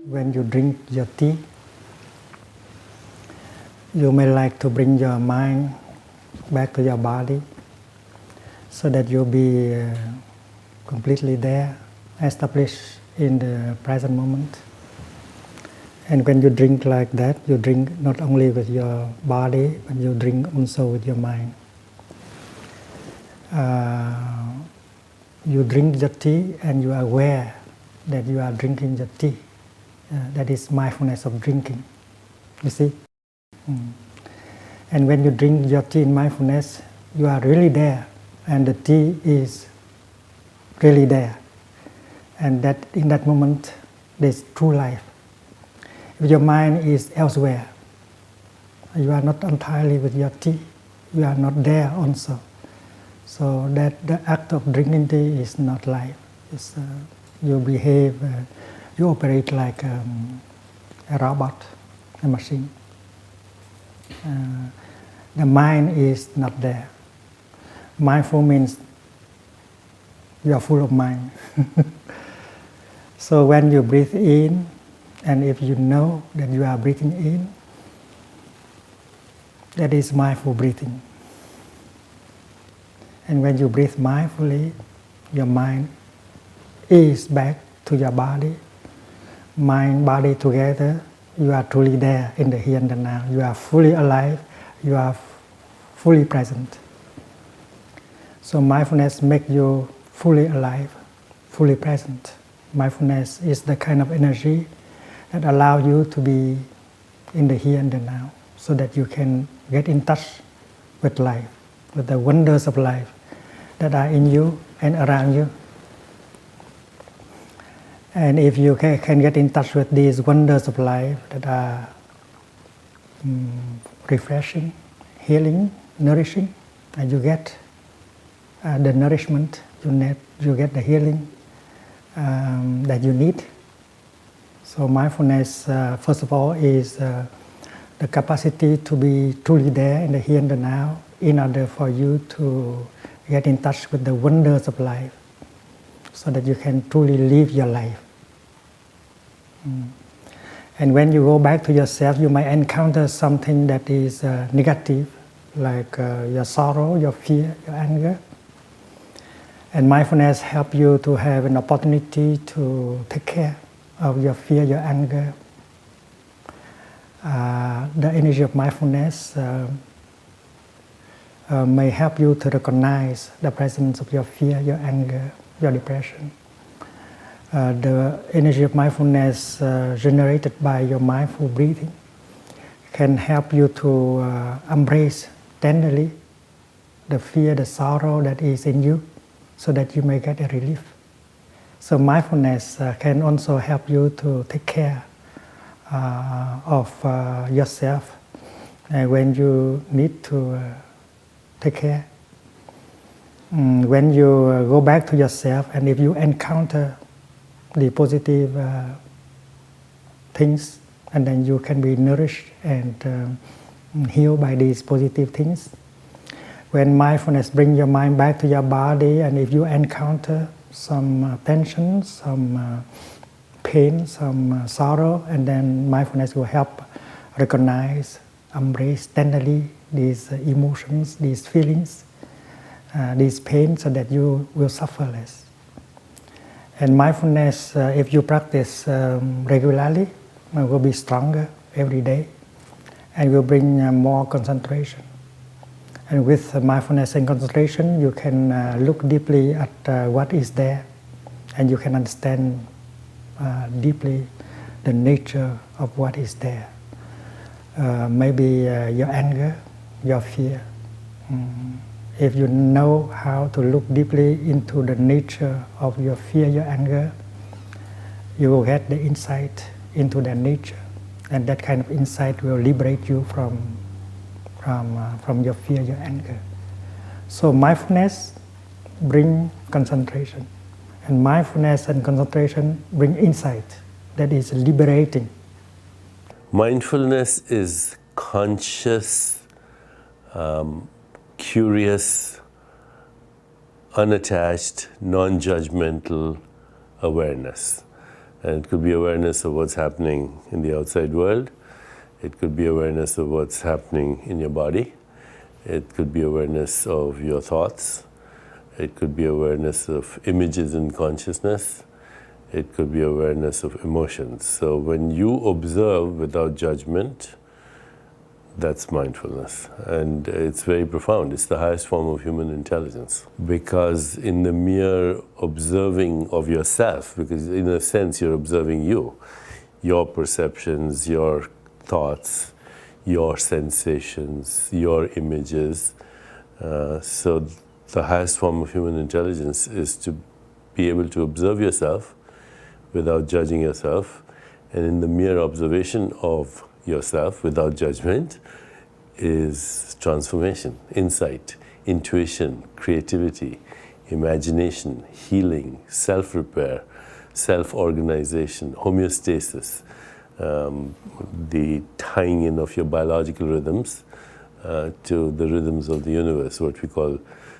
when you drink your tea, you may like to bring your mind back to your body so that you'll be completely there, established in the present moment. And when you drink like that, you drink not only with your body, but you drink also with your mind. You drink the tea and you are aware that you are drinking the tea. That is mindfulness of drinking. You see? And when you drink your tea in mindfulness, you are really there, and the tea is really there. And that in that moment, there's true life. If your mind is elsewhere, you are not entirely with your tea, you are not there also. So that the act of drinking tea is not life. It's, you behave, you operate like a robot, a machine. The mind is not there. Mindful means you are full of mind. So when you breathe in, and if you know that you are breathing in, that is mindful breathing. And when you breathe mindfully, your mind is back to your body. Mind, body together, you are truly there in the here and the now. You are fully alive, you are fully present. So mindfulness makes you fully alive, fully present. Mindfulness is the kind of energy that allows you to be in the here and the now, so that you can get in touch with life, with the wonders of life that are in you and around you. And if you can get in touch with these wonders of life that are refreshing, healing, nourishing, and you get the nourishment you need, you get the healing that you need. So mindfulness, first of all, is the capacity to be truly there in the here and the now, in order for you to get in touch with the wonders of life, so that you can truly live your life. And when you go back to yourself, you might encounter something that is negative, like your sorrow, your fear, your anger. And mindfulness helps you to have an opportunity to take care of your fear, your anger. The energy of mindfulness may help you to recognize the presence of your fear, your anger, your depression. The energy of mindfulness generated by your mindful breathing can help you to embrace tenderly the fear, the sorrow that is in you, so that you may get a relief. So mindfulness can also help you to take care of yourself when you need to take care. When you go back to yourself, and if you encounter the positive things, and then you can be nourished and healed by these positive things. When mindfulness brings your mind back to your body, and if you encounter some tension, some pain, some sorrow, and then mindfulness will help recognize, embrace tenderly these emotions, these feelings, these pains, so that you will suffer less. And mindfulness, if you practice regularly, will be stronger every day, and will bring more concentration. And with mindfulness and concentration, you can look deeply at what is there, and you can understand deeply the nature of what is there. Maybe your anger, your fear. If you know how to look deeply into the nature of your fear, your anger, you will get the insight into their nature, and that kind of insight will liberate you from your fear, your anger. So mindfulness brings concentration, and mindfulness and concentration bring insight that is liberating. Mindfulness is conscious, curious, unattached, non-judgmental awareness. And it could be awareness of what's happening in the outside world. It could be awareness of what's happening in your body. It could be awareness of your thoughts. It could be awareness of images in consciousness. It could be awareness of emotions. So when you observe without judgment, that's mindfulness. And it's very profound. It's the highest form of human intelligence. Because in the mere observing of yourself, because in a sense you're observing you, your perceptions, your thoughts, your sensations, your images. So the highest form of human intelligence is to be able to observe yourself without judging yourself. And in the mere observation of yourself without judgment is transformation, insight, intuition, creativity, imagination, healing, self-repair, self-organization, homeostasis, the tying in of your biological rhythms to the rhythms of the universe, what we call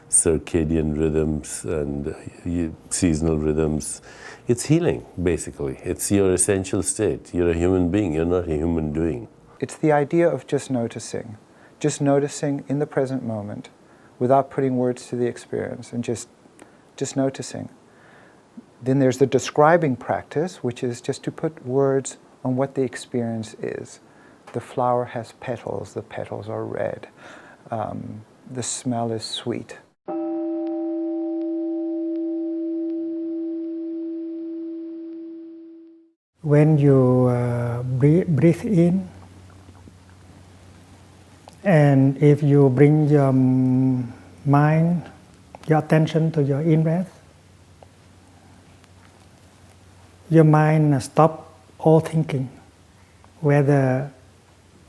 circadian rhythms and seasonal rhythms. It's healing, basically. It's your essential state. You're a human being, you're not a human doing. It's the idea of just noticing in the present moment without putting words to the experience and just noticing. Then there's the describing practice, which is just to put words on what the experience is. The flower has petals, the petals are red. The smell is sweet. When you breathe in, and if you bring your mind, your attention to your in-breath, your mind stops all thinking, whether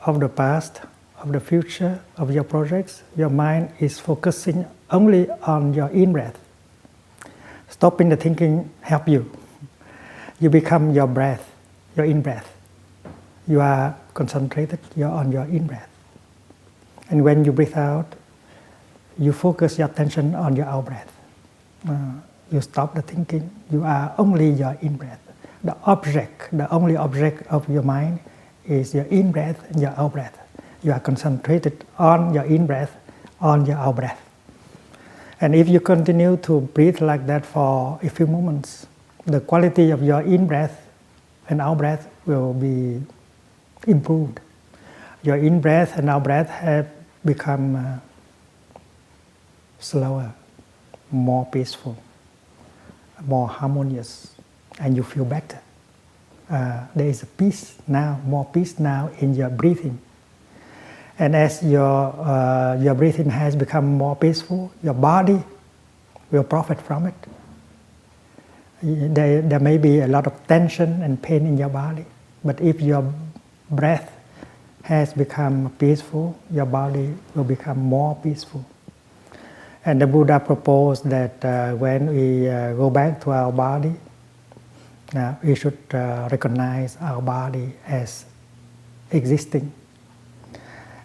of the past, of the future, of your projects. Your mind is focusing only on your in-breath. Stopping the thinking helps you. You become your breath, your in-breath. You are concentrated, you're on your in-breath. And when you breathe out, you focus your attention on your out-breath. You stop the thinking, you are only your in-breath. The only object of your mind is your in-breath and your out-breath. You are concentrated on your in-breath, on your out-breath. And if you continue to breathe like that for a few moments, the quality of your in-breath and out-breath will be improved. Your in-breath and out-breath have become slower, more peaceful, more harmonious, and you feel better. There is a peace now, more peace now in your breathing. And as your breathing has become more peaceful, your body will profit from it. There may be a lot of tension and pain in your body, but if your breath has become peaceful, your body will become more peaceful. And the Buddha proposed that when we go back to our body, we should recognize our body as existing.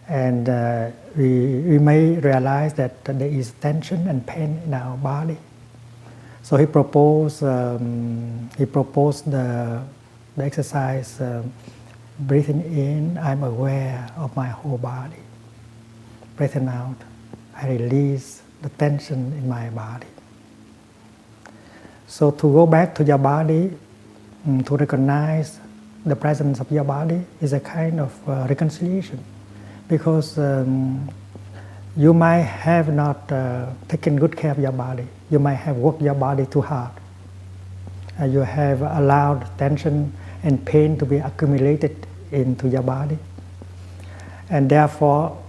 And we may realize that there is tension and pain in our body. So he proposed the exercise, breathing in, I'm aware of my whole body. Breathing out, I release the tension in my body. So to go back to your body, to recognize the presence of your body is a kind of reconciliation. Because you might have not taken good care of your body. You might have worked your body too hard. You have allowed tension and pain to be accumulated into your body. And therefore,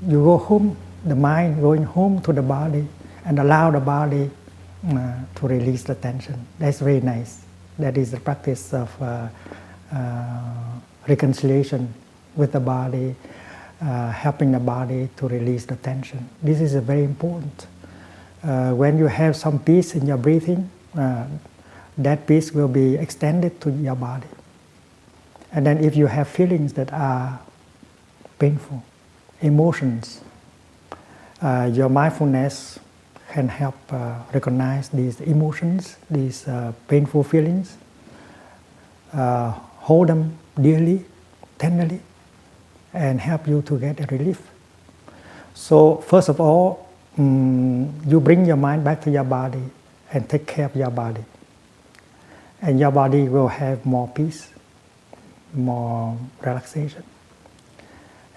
you go home, the mind going home to the body and allow the body to release the tension. That's very nice. That is the practice of reconciliation with the body, helping the body to release the tension. This is very important. When you have some peace in your breathing, that peace will be extended to your body. And then if you have feelings that are painful, emotions, your mindfulness can help recognize these emotions, these painful feelings, hold them dearly, tenderly, and help you to get a relief. So first of all, you bring your mind back to your body and take care of your body. And your body will have more peace, more relaxation.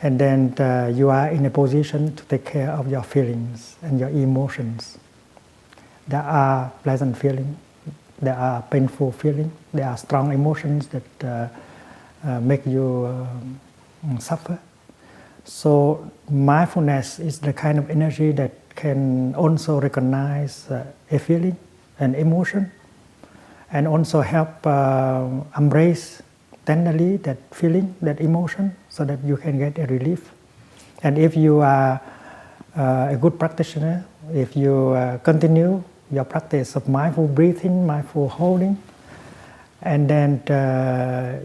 And then you are in a position to take care of your feelings and your emotions. There are pleasant feelings, there are painful feelings, there are strong emotions that make you suffer. So mindfulness is the kind of energy that can also recognize a feeling, an emotion, and also help embrace tenderly that feeling, that emotion, so that you can get a relief. And if you are a good practitioner, if you continue your practice of mindful breathing, mindful holding, and then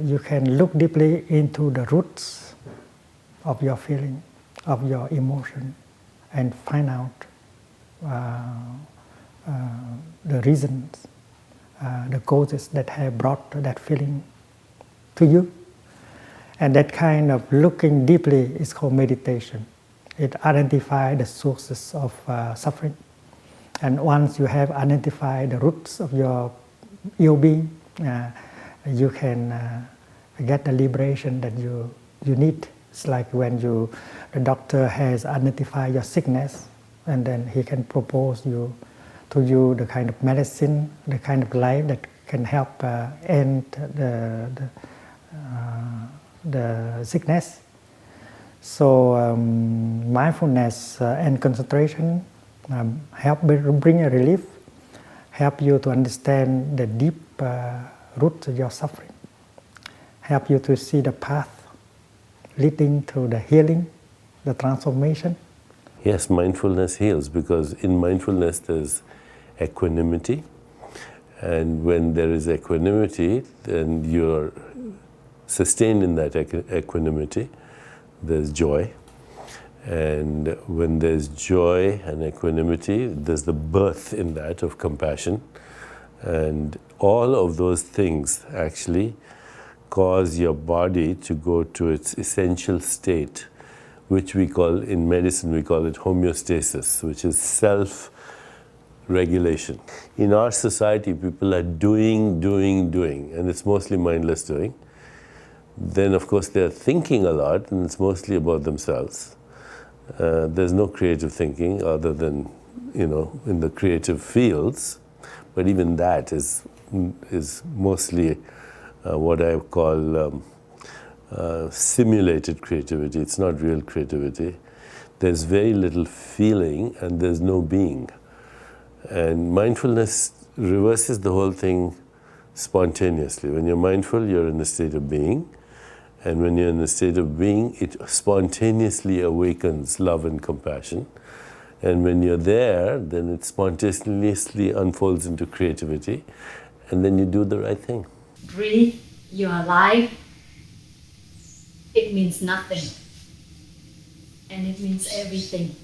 you can look deeply into the roots of your feeling, of your emotion, and find out the reasons, the causes that have brought that feeling to you. And that kind of looking deeply is called meditation. It identifies the sources of suffering. And once you have identified the roots of your ill being, you can get the liberation that you need. It's like when the doctor has identified your sickness, and then he can propose to you the kind of medicine, the kind of life that can help end the sickness. So mindfulness and concentration help bring a relief, help you to understand the deep roots of your suffering, help you to see the path leading to the healing, the transformation. Yes, mindfulness heals, because in mindfulness there's equanimity, and when there is equanimity, then you're sustained in that equanimity. There's joy, and when there's joy and equanimity, there's the birth in that of compassion, and all of those things actually cause your body to go to its essential state, which we call, in medicine, we call it homeostasis, which is self-regulation. In our society, people are doing, and it's mostly mindless doing. Then, of course, they're thinking a lot, and it's mostly about themselves. There's no creative thinking other than, in the creative fields, but even that is mostly what I call simulated creativity. It's not real creativity. There's very little feeling and there's no being. And mindfulness reverses the whole thing spontaneously. When you're mindful, you're in a state of being. And when you're in a state of being, it spontaneously awakens love and compassion. And when you're there, then it spontaneously unfolds into creativity. And then you do the right thing. Breathe, you are alive. It means nothing. And it means everything.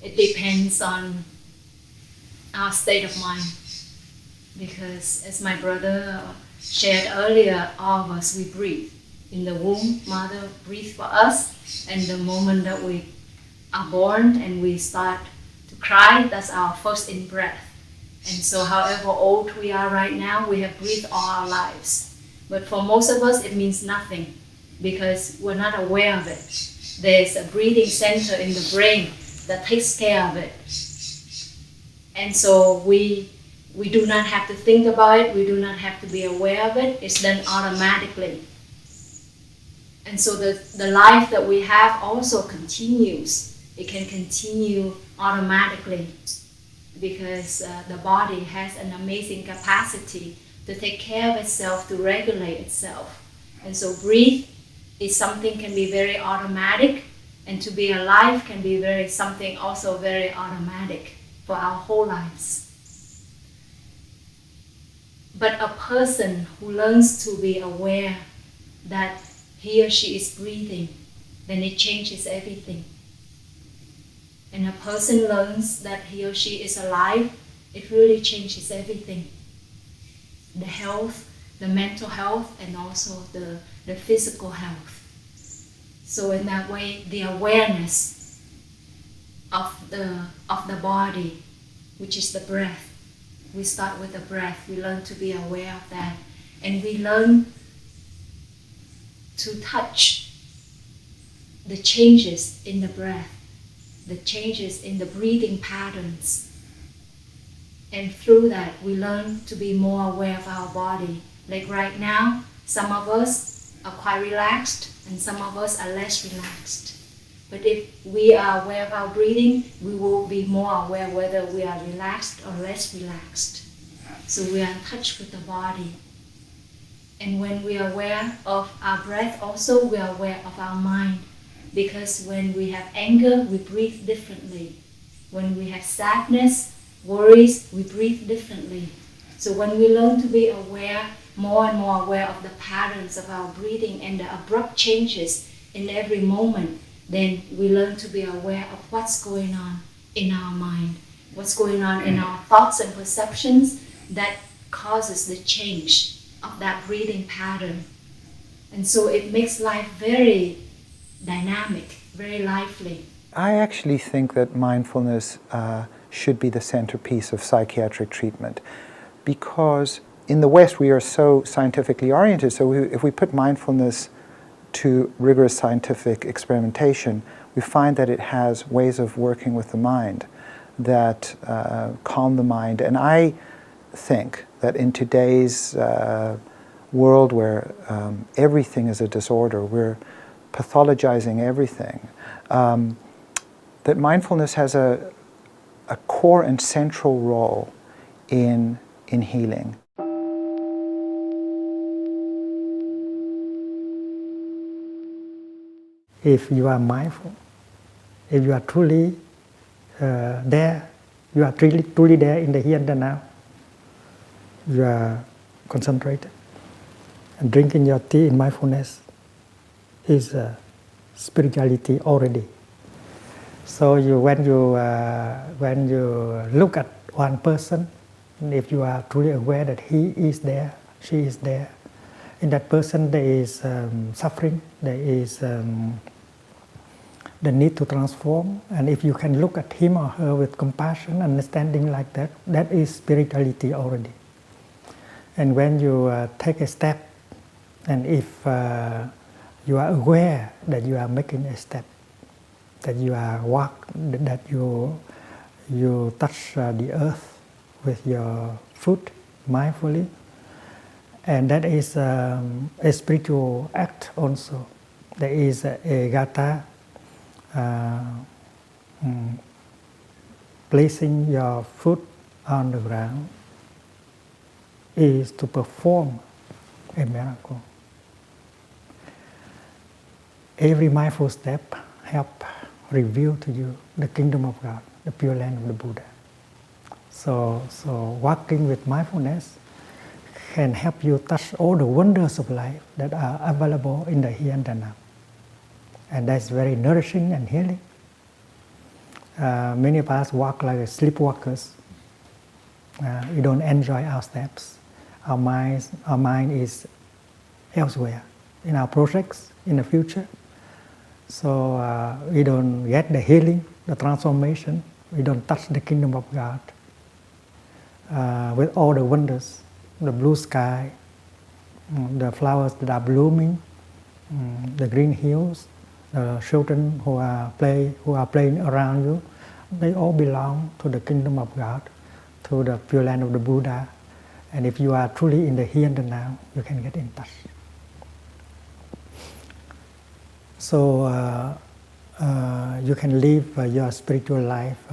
It depends on our state of mind. Because as my brother shared earlier, all of us, we breathe. In the womb, mother breathes for us. And the moment that we are born and we start to cry, that's our first in-breath. And so however old we are right now, we have breathed all our lives. But for most of us, it means nothing because we're not aware of it. There's a breathing center in the brain that takes care of it. And so we do not have to think about it, we do not have to be aware of it, it's done automatically. And so the life that we have also continues. It can continue automatically because the body has an amazing capacity to take care of itself, to regulate itself. And so breathe is something can be very automatic, and to be alive can be something also very automatic for our whole lives. But a person who learns to be aware that he or she is breathing, then it changes everything. And a person learns that he or she is alive, it really changes everything. The health, the mental health and also the physical health. So in that way, the awareness of the body, which is the breath. We start with the breath. We learn to be aware of that. And we learn to touch the changes in the breath, the changes in the breathing patterns. And through that, we learn to be more aware of our body. Like right now, some of us are quite relaxed and some of us are less relaxed. But if we are aware of our breathing, we will be more aware whether we are relaxed or less relaxed. So we are in touch with the body. And when we are aware of our breath, also we are aware of our mind. Because when we have anger, we breathe differently. When we have sadness, worries, we breathe differently. So when we learn to be aware, more and more aware of the patterns of our breathing and the abrupt changes in every moment, then we learn to be aware of what's going on in our mind, what's going on in our thoughts and perceptions that causes the change of that breathing pattern. And so it makes life very dynamic, very lively. I actually think that mindfulness should be the centerpiece of psychiatric treatment, because in the West we are so scientifically oriented, so if we put mindfulness to rigorous scientific experimentation, we find that it has ways of working with the mind that calm the mind. And I think that in today's world where everything is a disorder, we're pathologizing everything, that mindfulness has a core and central role in healing. If you are mindful, if you are truly there, you are truly there in the here and the now, you are concentrated. And drinking your tea in mindfulness is spirituality already. So when you look at one person, if you are truly aware that he is there, she is there, in that person there is suffering, there is the need to transform, and if you can look at him or her with compassion, understanding like that, that is spirituality already. And when you take a step, and if you are aware that you are making a step, that you are that you touch the earth with your foot mindfully, and that is a spiritual act also. There is a gatha, placing your foot on the ground is to perform a miracle. Every mindful step helps reveal to you the kingdom of God, the pure land of the Buddha. So walking with mindfulness can help you touch all the wonders of life that are available in the here and the now. And that's very nourishing and healing. Many of us walk like sleepwalkers. We don't enjoy our steps. Our mind is elsewhere, in our projects, in the future. So we don't get the healing, the transformation. We don't touch the kingdom of God with all the wonders, the blue sky, the flowers that are blooming, the green hills, the children who are playing around you. They all belong to the kingdom of God, to the pure land of the Buddha. And if you are truly in the here and the now, you can get in touch. So you can live your spiritual life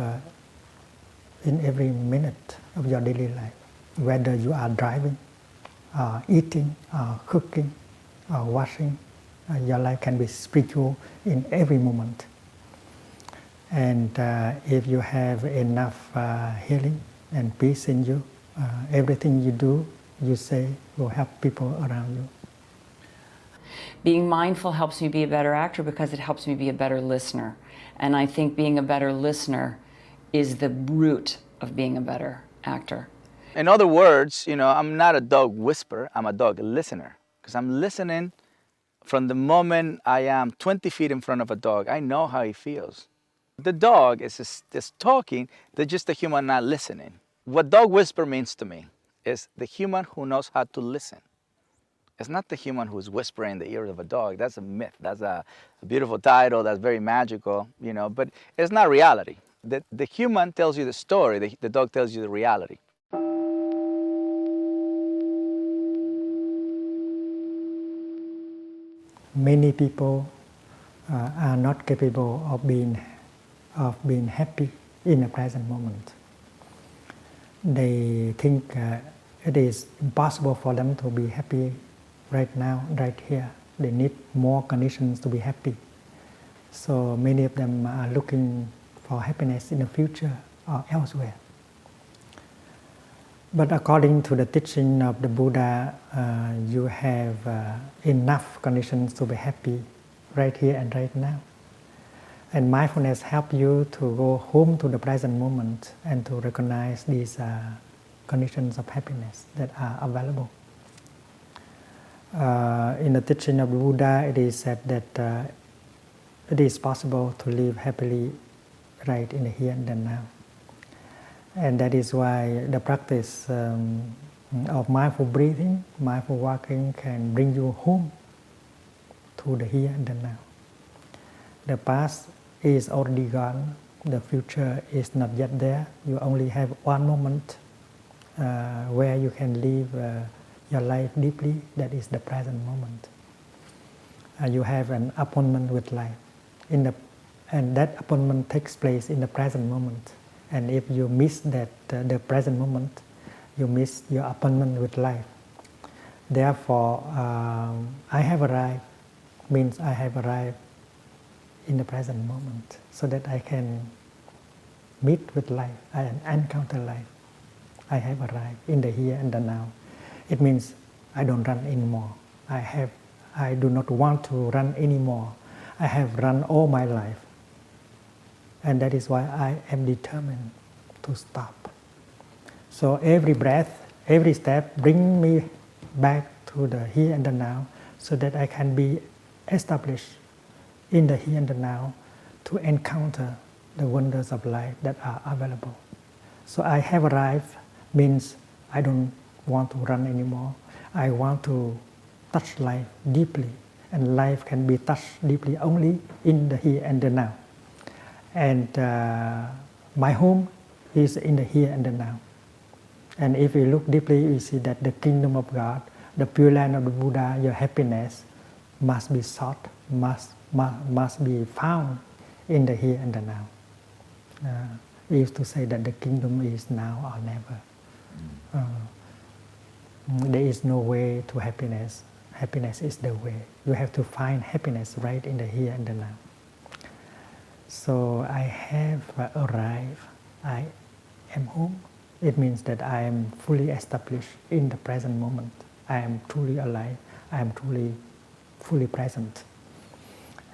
in every minute of your daily life, whether you are driving, eating, cooking, washing. Your life can be spiritual in every moment. And if you have enough healing and peace in you, everything you do, you say, will help people around you. Being mindful helps me be a better actor because it helps me be a better listener. And I think being a better listener is the root of being a better actor. In other words, I'm not a dog whisperer, I'm a dog listener. Because I'm listening from the moment I am 20 feet in front of a dog. I know how he feels. The dog is just talking, they're just the human not listening. What dog whisper means to me is the human who knows how to listen. It's not the human who's whispering in the ear of a dog. That's a myth. That's a beautiful title. That's very magical, but it's not reality. The human tells you the story. The dog tells you the reality. Many people are not capable of being happy in the present moment. They think it is impossible for them to be happy right now, right here. They need more conditions to be happy. So many of them are looking for happiness in the future or elsewhere. But according to the teaching of the Buddha, you have enough conditions to be happy right here and right now. And mindfulness helps you to go home to the present moment and to recognize these conditions of happiness that are available. In the teaching of the Buddha, it is said that it is possible to live happily right in the here and the now. And that is why the practice of mindful breathing, mindful walking can bring you home to the here and the now. The past is already gone. The future is not yet there. You only have one moment where you can live your life deeply. That is the present moment. You have an appointment with life. And that appointment takes place in the present moment. And if you miss the present moment, you miss your appointment with life. Therefore, I have arrived means I have arrived in the present moment so that I can meet with life and encounter life. I have arrived in the here and the now. It means I don't run anymore. I do not want to run anymore. I have run all my life. And that is why I am determined to stop. So every breath, every step bring me back to the here and the now so that I can be established in the here and the now to encounter the wonders of life that are available. So I have arrived means I don't want to run anymore. I want to touch life deeply. And life can be touched deeply only in the here and the now. And my home is in the here and the now. And if you look deeply, you see that the kingdom of God, the Pure Land of the Buddha, your happiness must be sought, must be found in the here and the now. We used to say that the kingdom is now or never. There is no way to happiness. Happiness is the way. You have to find happiness right in the here and the now. So I have arrived. I am home. It means that I am fully established in the present moment. I am truly alive. I am truly fully present.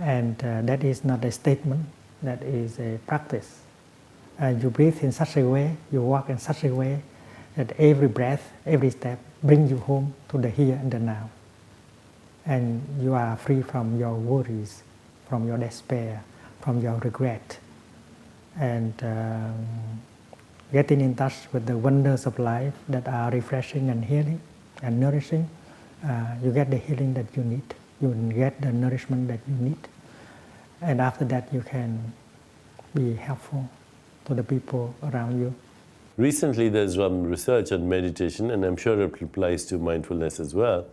And that is not a statement, that is a practice. You breathe in such a way, you walk in such a way that every breath, every step brings you home to the here and the now. And you are free from your worries, from your despair, from your regret. And getting in touch with the wonders of life that are refreshing and healing and nourishing, you get the healing that you need. You get the nourishment that you need. And after that, you can be helpful to the people around you. Recently, there's some research on meditation, and I'm sure it applies to mindfulness as well,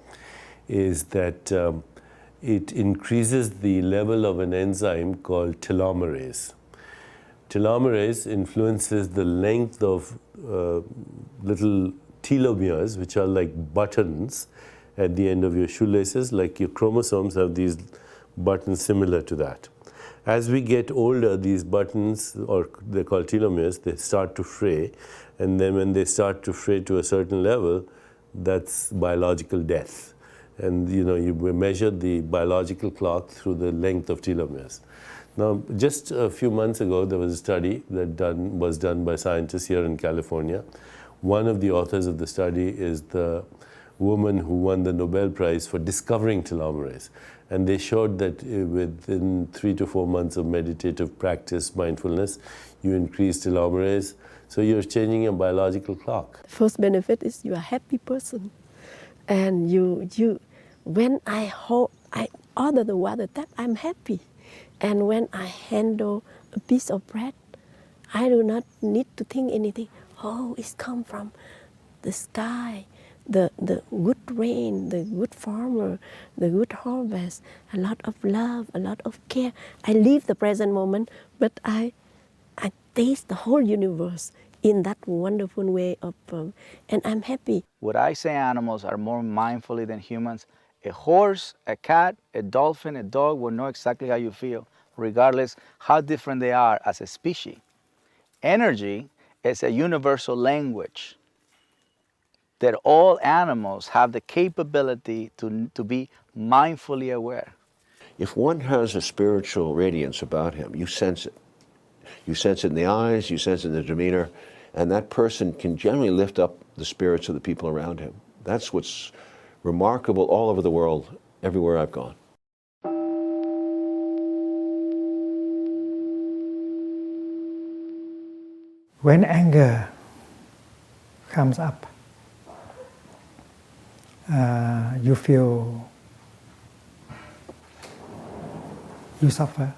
is that it increases the level of an enzyme called telomerase. Telomerase influences the length of little telomeres, which are like buttons at the end of your shoelaces, like your chromosomes have these buttons similar to that. As we get older, these buttons, or they're called telomeres, they start to fray, and then when they start to fray to a certain level, that's biological death. And you measure the biological clock through the length of telomeres. Now, just a few months ago, there was a study that was done by scientists here in California, One of the authors of the study is the woman who won the Nobel Prize for discovering telomerase. And they showed that within 3 to 4 months of meditative practice, mindfulness, you increase telomerase. So you're changing your biological clock. The first benefit is you are a happy person. And when I order the water tap, I'm happy. And when I handle a piece of bread, I do not need to think anything. Oh, it's come from the sky, the good rain, the good farmer, the good harvest, a lot of love, a lot of care. I live the present moment, but I taste the whole universe in that wonderful way of, and I'm happy. Would I say animals are more mindfully than humans? A horse, a cat, a dolphin, a dog will know exactly how you feel, regardless how different they are as a species. Energy is a universal language that all animals have the capability to be mindfully aware. If one has a spiritual radiance about him, you sense it. You sense it in the eyes, you sense it in the demeanor, and that person can generally lift up the spirits of the people around him. That's what's remarkable all over the world, everywhere I've gone. When anger comes up, you feel you suffer.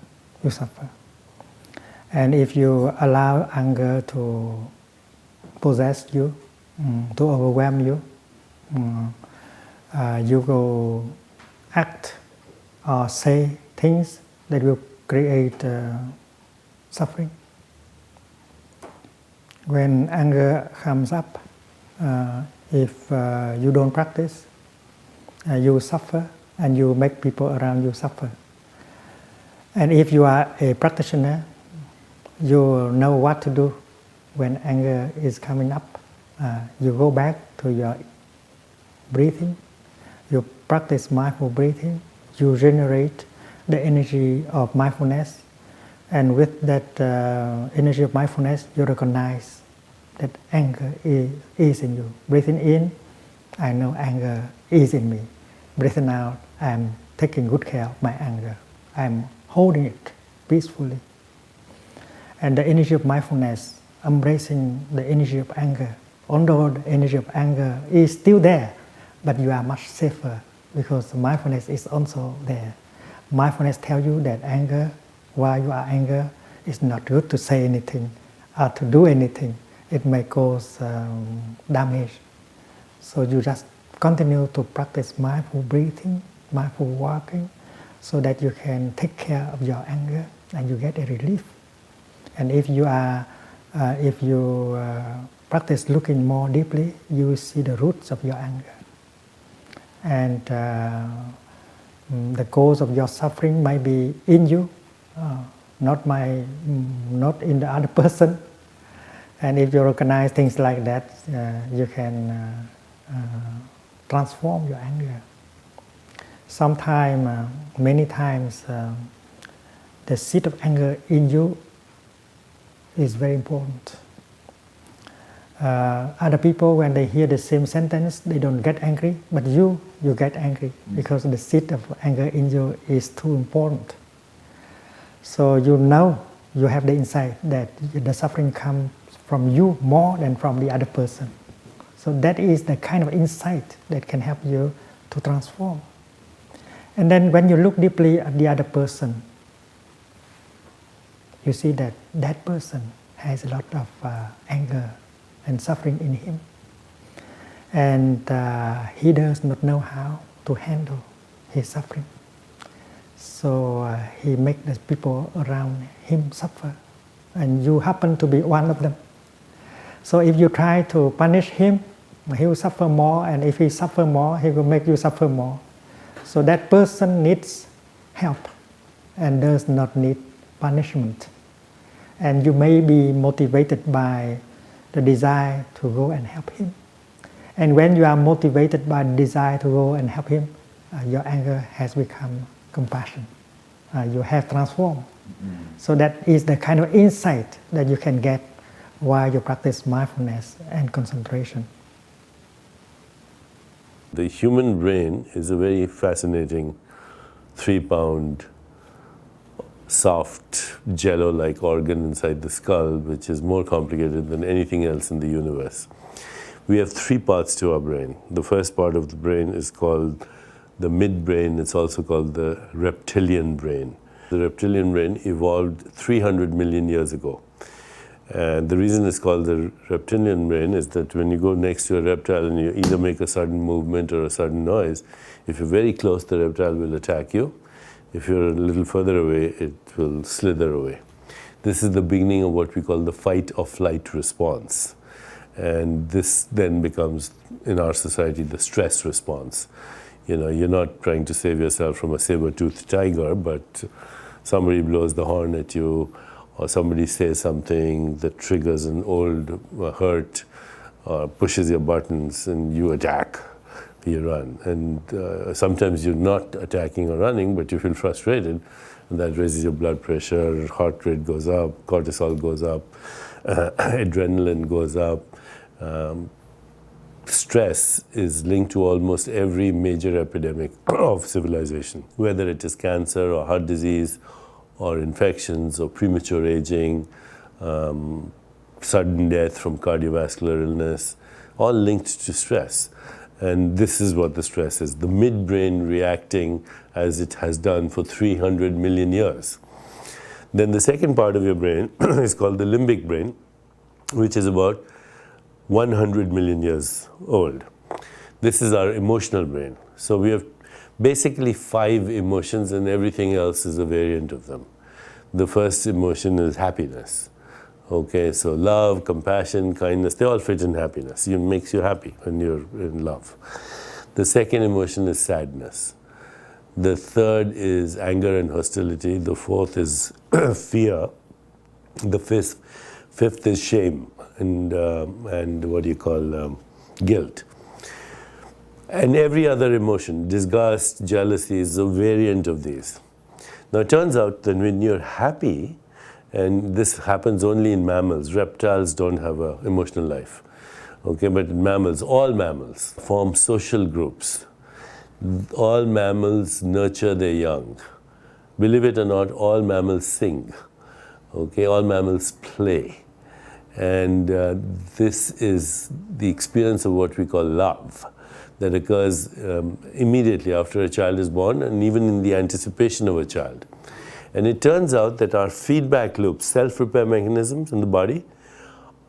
And if you allow anger to possess you, to overwhelm you, you will act or say things that will create suffering. When anger comes up, if you don't practice, you suffer and you make people around you suffer. And if you are a practitioner, you know what to do when anger is coming up. You go back to your breathing, you practice mindful breathing, you generate the energy of mindfulness, and with that energy of mindfulness, you recognize that anger is in you. Breathing in, I know anger is in me. Breathing out, I'm taking good care of my anger. I'm holding it peacefully. And the energy of mindfulness, embracing the energy of anger. Although the energy of anger is still there, but you are much safer because mindfulness is also there. Mindfulness tells you that anger, while you are angry, it's not good to say anything or to do anything. It may cause damage. So you just continue to practice mindful breathing, mindful walking, so that you can take care of your anger and you get a relief. And if you practice looking more deeply, you will see the roots of your anger. And the cause of your suffering might be in you, not in the other person. And if you recognize things like that, you can transform your anger. Sometimes, many times, the seed of anger in you is very important. Other people, when they hear the same sentence, they don't get angry, but you get angry because the seed of anger in you is too important. So you know, you have the insight that the suffering comes from you more than from the other person. So that is the kind of insight that can help you to transform. And then when you look deeply at the other person, you see that that person has a lot of anger and suffering in him. And he does not know how to handle his suffering. So he makes the people around him suffer. And you happen to be one of them. So if you try to punish him, he will suffer more. And if he suffers more, he will make you suffer more. So that person needs help and does not need punishment. And you may be motivated by the desire to go and help him. And when you are motivated by the desire to go and help him, your anger has become compassion. You have transformed. So that is the kind of insight that you can get while you practice mindfulness and concentration. The human brain is a very fascinating 3-pound soft jello-like organ inside the skull, which is more complicated than anything else in the universe. We have 3 parts to our brain. The first part of the brain is called the midbrain. It's also called the reptilian brain. The reptilian brain evolved 300 million years ago. And the reason it's called the reptilian brain is that when you go next to a reptile and you either make a sudden movement or a sudden noise, if you're very close, the reptile will attack you. If you're a little further away, it will slither away. This is the beginning of what we call the fight or flight response. And this then becomes, in our society, the stress response. You know, you're not trying to save yourself from a saber-toothed tiger, but somebody blows the horn at you, or somebody says something that triggers an old hurt, or pushes your buttons, and you attack. You run, and sometimes you're not attacking or running, but you feel frustrated, and that raises your blood pressure, heart rate goes up, cortisol goes up, adrenaline goes up. Stress is linked to almost every major epidemic of civilization, whether it is cancer or heart disease or infections or premature aging, sudden death from cardiovascular illness, all linked to stress. And this is what the stress is, the midbrain reacting as it has done for 300 million years. Then the second part of your brain is called the limbic brain, which is about 100 million years old. This is our emotional brain. So we have basically 5 emotions, and everything else is a variant of them. The first emotion is happiness. Okay, so love, compassion, kindness, they all fit in happiness. It makes you happy when you're in love. The second emotion is sadness. The third is anger and hostility. The fourth is fear. The fifth is shame and what do you call guilt. And every other emotion, disgust, jealousy, is a variant of these. Now it turns out that when you're happy, and this happens only in mammals. Reptiles don't have an emotional life. Okay, but mammals, all mammals form social groups. All mammals nurture their young. Believe it or not, all mammals sing. Okay, all mammals play. And this is the experience of what we call love that occurs immediately after a child is born and even in the anticipation of a child. And it turns out that our feedback loops, self-repair mechanisms in the body,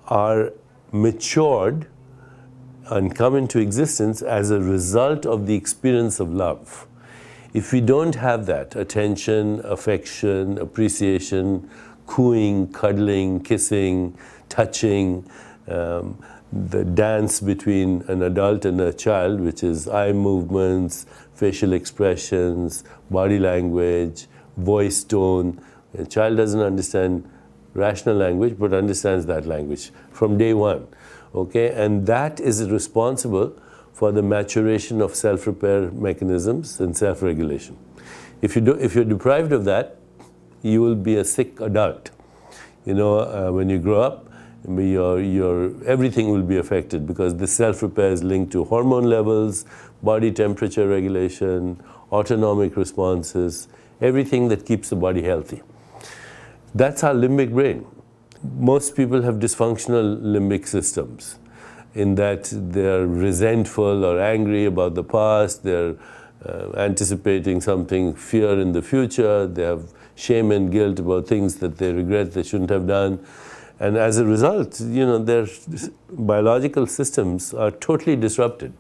are matured and come into existence as a result of the experience of love. If we don't have that, attention, affection, appreciation, cooing, cuddling, kissing, touching, the dance between an adult and a child, which is eye movements, facial expressions, body language, voice tone. A child doesn't understand rational language, but understands that language from day one. Okay, and that is responsible for the maturation of self-repair mechanisms and self-regulation. If you're deprived of that, you will be a sick adult. You know, when you grow up, everything will be affected because the self-repair is linked to hormone levels, body temperature regulation, autonomic responses, everything that keeps the body healthy. That's our limbic brain. Most people have dysfunctional limbic systems in that they're resentful or angry about the past, they're anticipating something, fear in the future, they have shame and guilt about things that they regret they shouldn't have done. And as a result, you know, their biological systems are totally disrupted.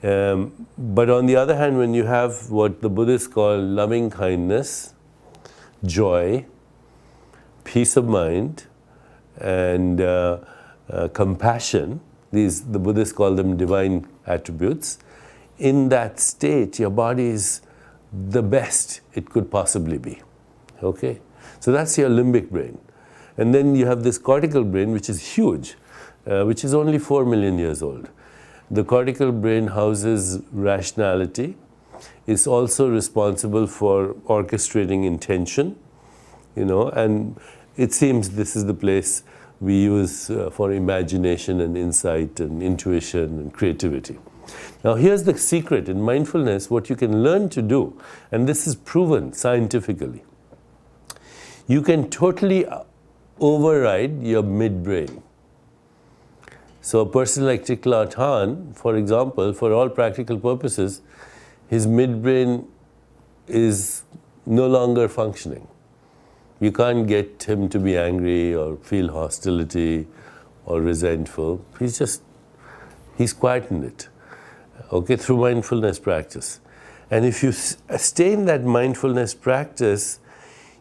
But on the other hand, when you have what the Buddhists call loving kindness, joy, peace of mind, and compassion, the Buddhists call them divine attributes, in that state, your body is the best it could possibly be. Okay? So that's your limbic brain. And then you have this cortical brain, which is huge, which is only 4 million years old. The cortical brain houses rationality. It's also responsible for orchestrating intention, you know, and it seems this is the place we use for imagination and insight and intuition and creativity. Now here's the secret in mindfulness, what you can learn to do, and this is proven scientifically. You can totally override your midbrain. So a person like Thich Nhat Hanh, for example, for all practical purposes, his midbrain is no longer functioning. You can't get him to be angry or feel hostility or resentful. He's quietened it, okay, through mindfulness practice. And if you stay in that mindfulness practice,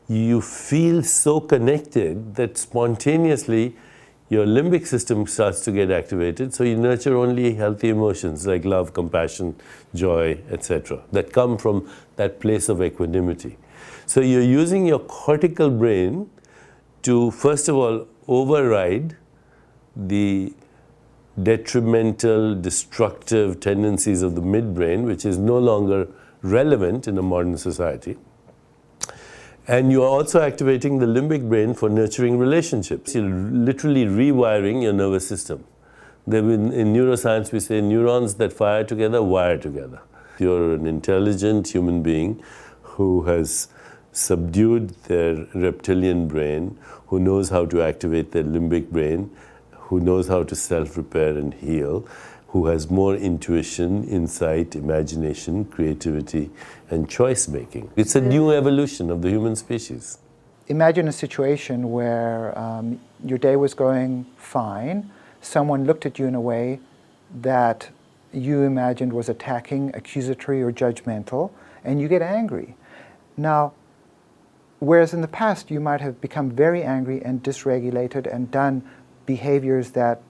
you feel so connected that spontaneously your limbic system starts to get activated, so you nurture only healthy emotions like love, compassion, joy, etc., that come from that place of equanimity. So you're using your cortical brain to, first of all, override the detrimental, destructive tendencies of the midbrain, which is no longer relevant in a modern society. And you are also activating the limbic brain for nurturing relationships. You're literally rewiring your nervous system. In neuroscience, we say neurons that fire together, wire together. You're an intelligent human being who has subdued their reptilian brain, who knows how to activate their limbic brain, who knows how to self-repair and heal, who has more intuition, insight, imagination, creativity, and choice-making. It's a new evolution of the human species. Imagine a situation where your day was going fine, someone looked at you in a way that you imagined was attacking, accusatory, or judgmental, and you get angry. Now, whereas in the past you might have become very angry and dysregulated and done behaviors that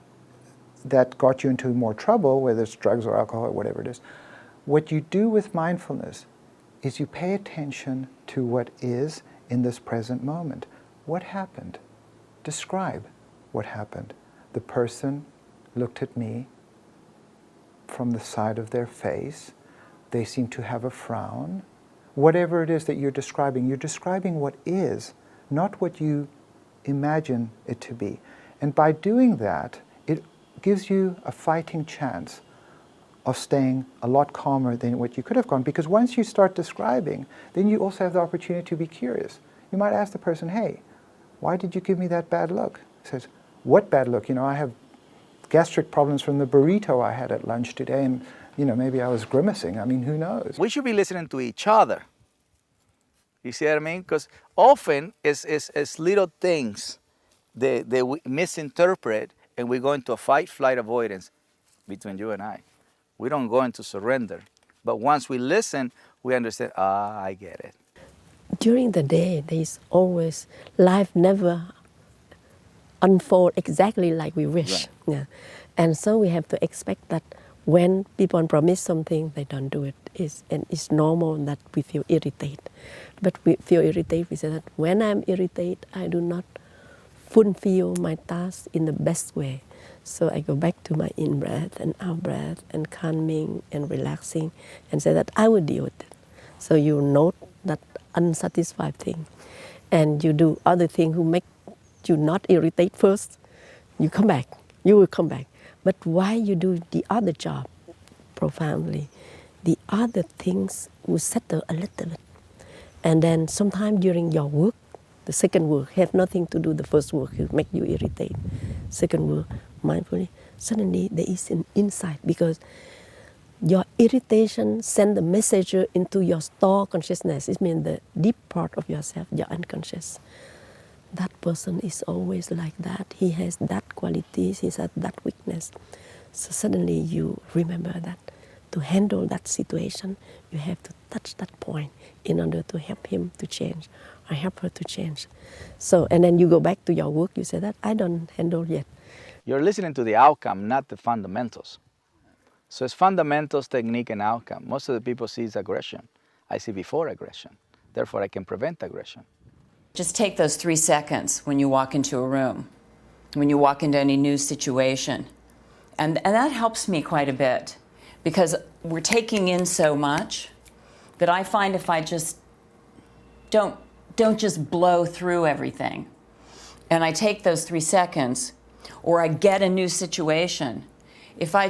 got you into more trouble, whether it's drugs or alcohol or whatever it is, what you do with mindfulness is you pay attention to what is in this present moment. What happened? Describe what happened. The person looked at me from the side of their face. They seem to have a frown. Whatever it is that you're describing what is, not what you imagine it to be. And by doing that, it gives you a fighting chance of staying a lot calmer than what you could have gone. Because once you start describing, then you also have the opportunity to be curious. You might ask the person, hey, why did you give me that bad look? He says, what bad look? I have gastric problems from the burrito I had at lunch today, and maybe I was grimacing. I mean, who knows? We should be listening to each other. You see what I mean? Because often it's little things they misinterpret, and we go into a fight, flight, avoidance between you and I. We don't go into surrender. But once we listen, we understand, I get it. During the day, there's always, life never unfold exactly like we wish. Right. Yeah. And so we have to expect that when people promise something, they don't do it. And it's normal that we feel irritated. But we feel irritated, we say that when I'm irritated, I do not fulfill my task in the best way. So I go back to my in-breath and out-breath and calming and relaxing and say that I will deal with it. So you note that unsatisfied thing. And you do other things who make you not irritate first. You come back. You will come back. But while you do the other job profoundly, the other things will settle a little bit. And then sometime during your work, the second work have nothing to do with the first work, it make you irritate. Second work, mindfully, suddenly there is an insight because your irritation send the messenger into your store consciousness. It means the deep part of yourself, your unconscious. That person is always like that. He has that qualities, he has that weakness. So suddenly you remember that to handle that situation, you have to touch that point in order to help him to change or help her to change. So, and then you go back to your work, you say that I don't handle yet. You're listening to the outcome, not the fundamentals. So it's fundamentals, technique, and outcome. Most of the people see is aggression. I see before aggression. Therefore, I can prevent aggression. Just take those 3 seconds when you walk into a room, when you walk into any new situation. And that helps me quite a bit because we're taking in so much that I find if I just don't just blow through everything and I take those 3 seconds, or I get a new situation, if I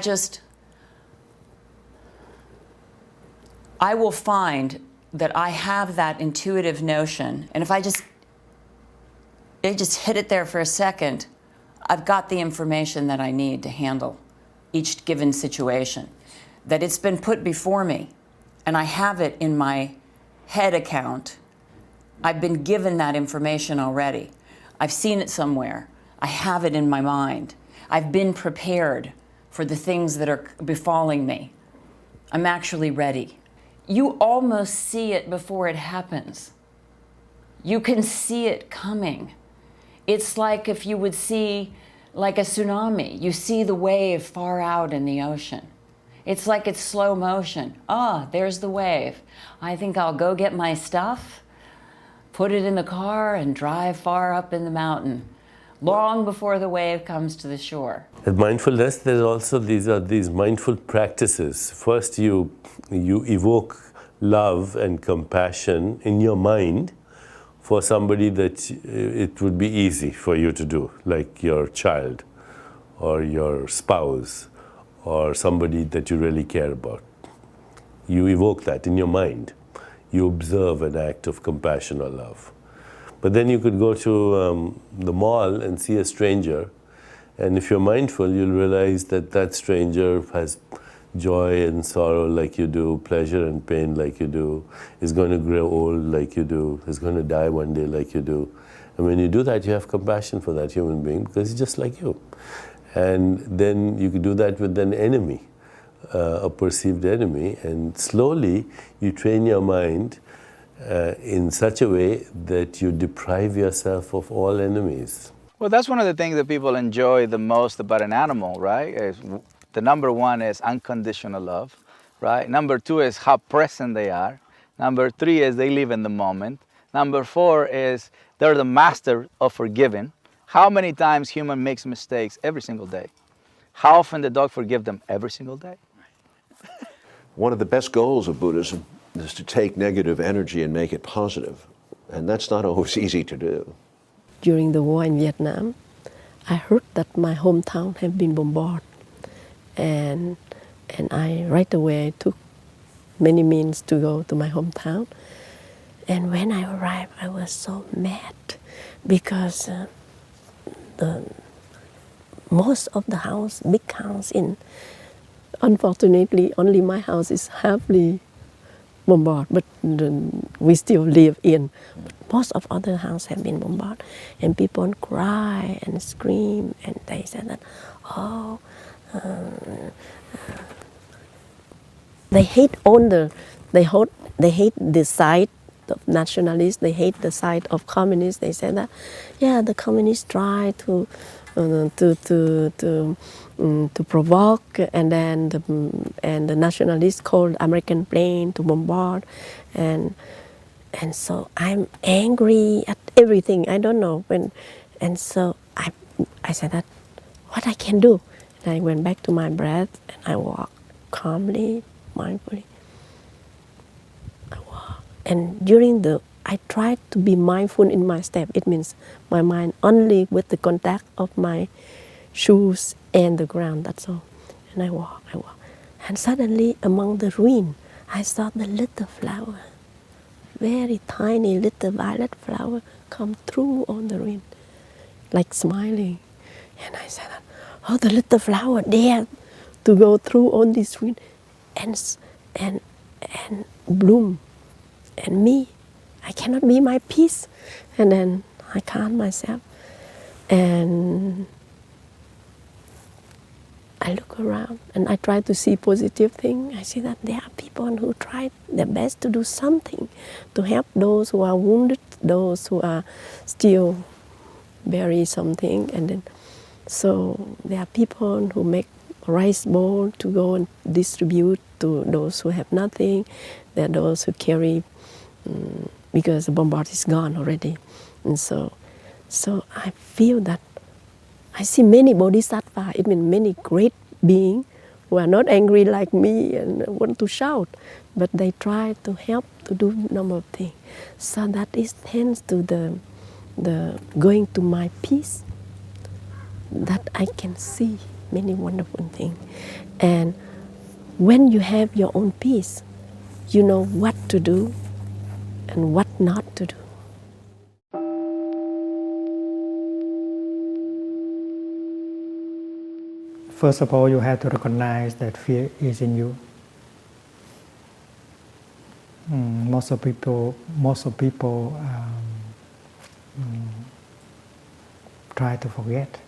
will find that I have that intuitive notion, and if I just hit it there for a second, I've got the information that I need to handle each given situation. That it's been put before me, and I have it in my head account. I've been given that information already. I've seen it somewhere. I have it in my mind. I've been prepared for the things that are befalling me. I'm actually ready. You almost see it before it happens. You can see it coming. It's like if you would see like a tsunami. You see the wave far out in the ocean. It's like it's slow motion. Ah, there's the wave. I think I'll go get my stuff, put it in the car, and drive far up in the mountain, long before the wave comes to the shore. At mindfulness, there's also these mindful practices. First, you evoke love and compassion in your mind for somebody that it would be easy for you to do, like your child or your spouse or somebody that you really care about. You evoke that in your mind. You observe an act of compassion or love. But then you could go to the mall and see a stranger, and if you're mindful, you'll realize that that stranger has joy and sorrow like you do, pleasure and pain like you do, is going to grow old like you do, is going to die one day like you do. And when you do that, you have compassion for that human being because he's just like you. And then you could do that with an enemy, a perceived enemy, and slowly you train your mind in such a way that you deprive yourself of all enemies. Well, that's one of the things that people enjoy the most about an animal, right? The number one is unconditional love, right? Number two is how present they are. Number three is they live in the moment. Number four is they're the master of forgiving. How many times human makes mistakes? Every single day. How often the dog forgive them? Every single day. One of the best goals of Buddhism is to take negative energy and make it positive. And that's not always easy to do. During the war in Vietnam, I heard that my hometown had been bombarded. And I right away took many means to go to my hometown. And when I arrived, I was so mad because most of the house, big house unfortunately, only my house is halfly bombarded, but we still live in. But most of other houses have been bombarded, and people cry and scream, and they said that, oh, they hate they hate the side of nationalists, they hate the side of communists. They said that, yeah, the communists try to provoke, and then the nationalists called American plane to bombard, and so I'm angry at everything. I don't know when, and so I said that what I can do. And I went back to my breath and I walked calmly, mindfully. I walked, and I tried to be mindful in my step. It means my mind only with the contact of my shoes and the ground, that's all. And I walk. And suddenly among the ruin, I saw the little flower, very tiny little violet flower come through on the ruin, like smiling. And I said, oh, the little flower dared to go through on this ruin and bloom. And me, I cannot be my peace. And then I calm myself. And I look around and I try to see positive things. I see that there are people who try their best to do something to help those who are wounded, those who are still bury something. And then, so there are people who make rice bowl to go and distribute to those who have nothing. There are those who carry, because the bombard is gone already. And so I feel that I see many bodhisattvas, it means many great beings who are not angry like me and want to shout, but they try to help to do a number of things. So that is thanks to the going to my peace, that I can see many wonderful things. And when you have your own peace, you know what to do and what not to do. First of all, you have to recognize that fear is in you. Most of people try to forget.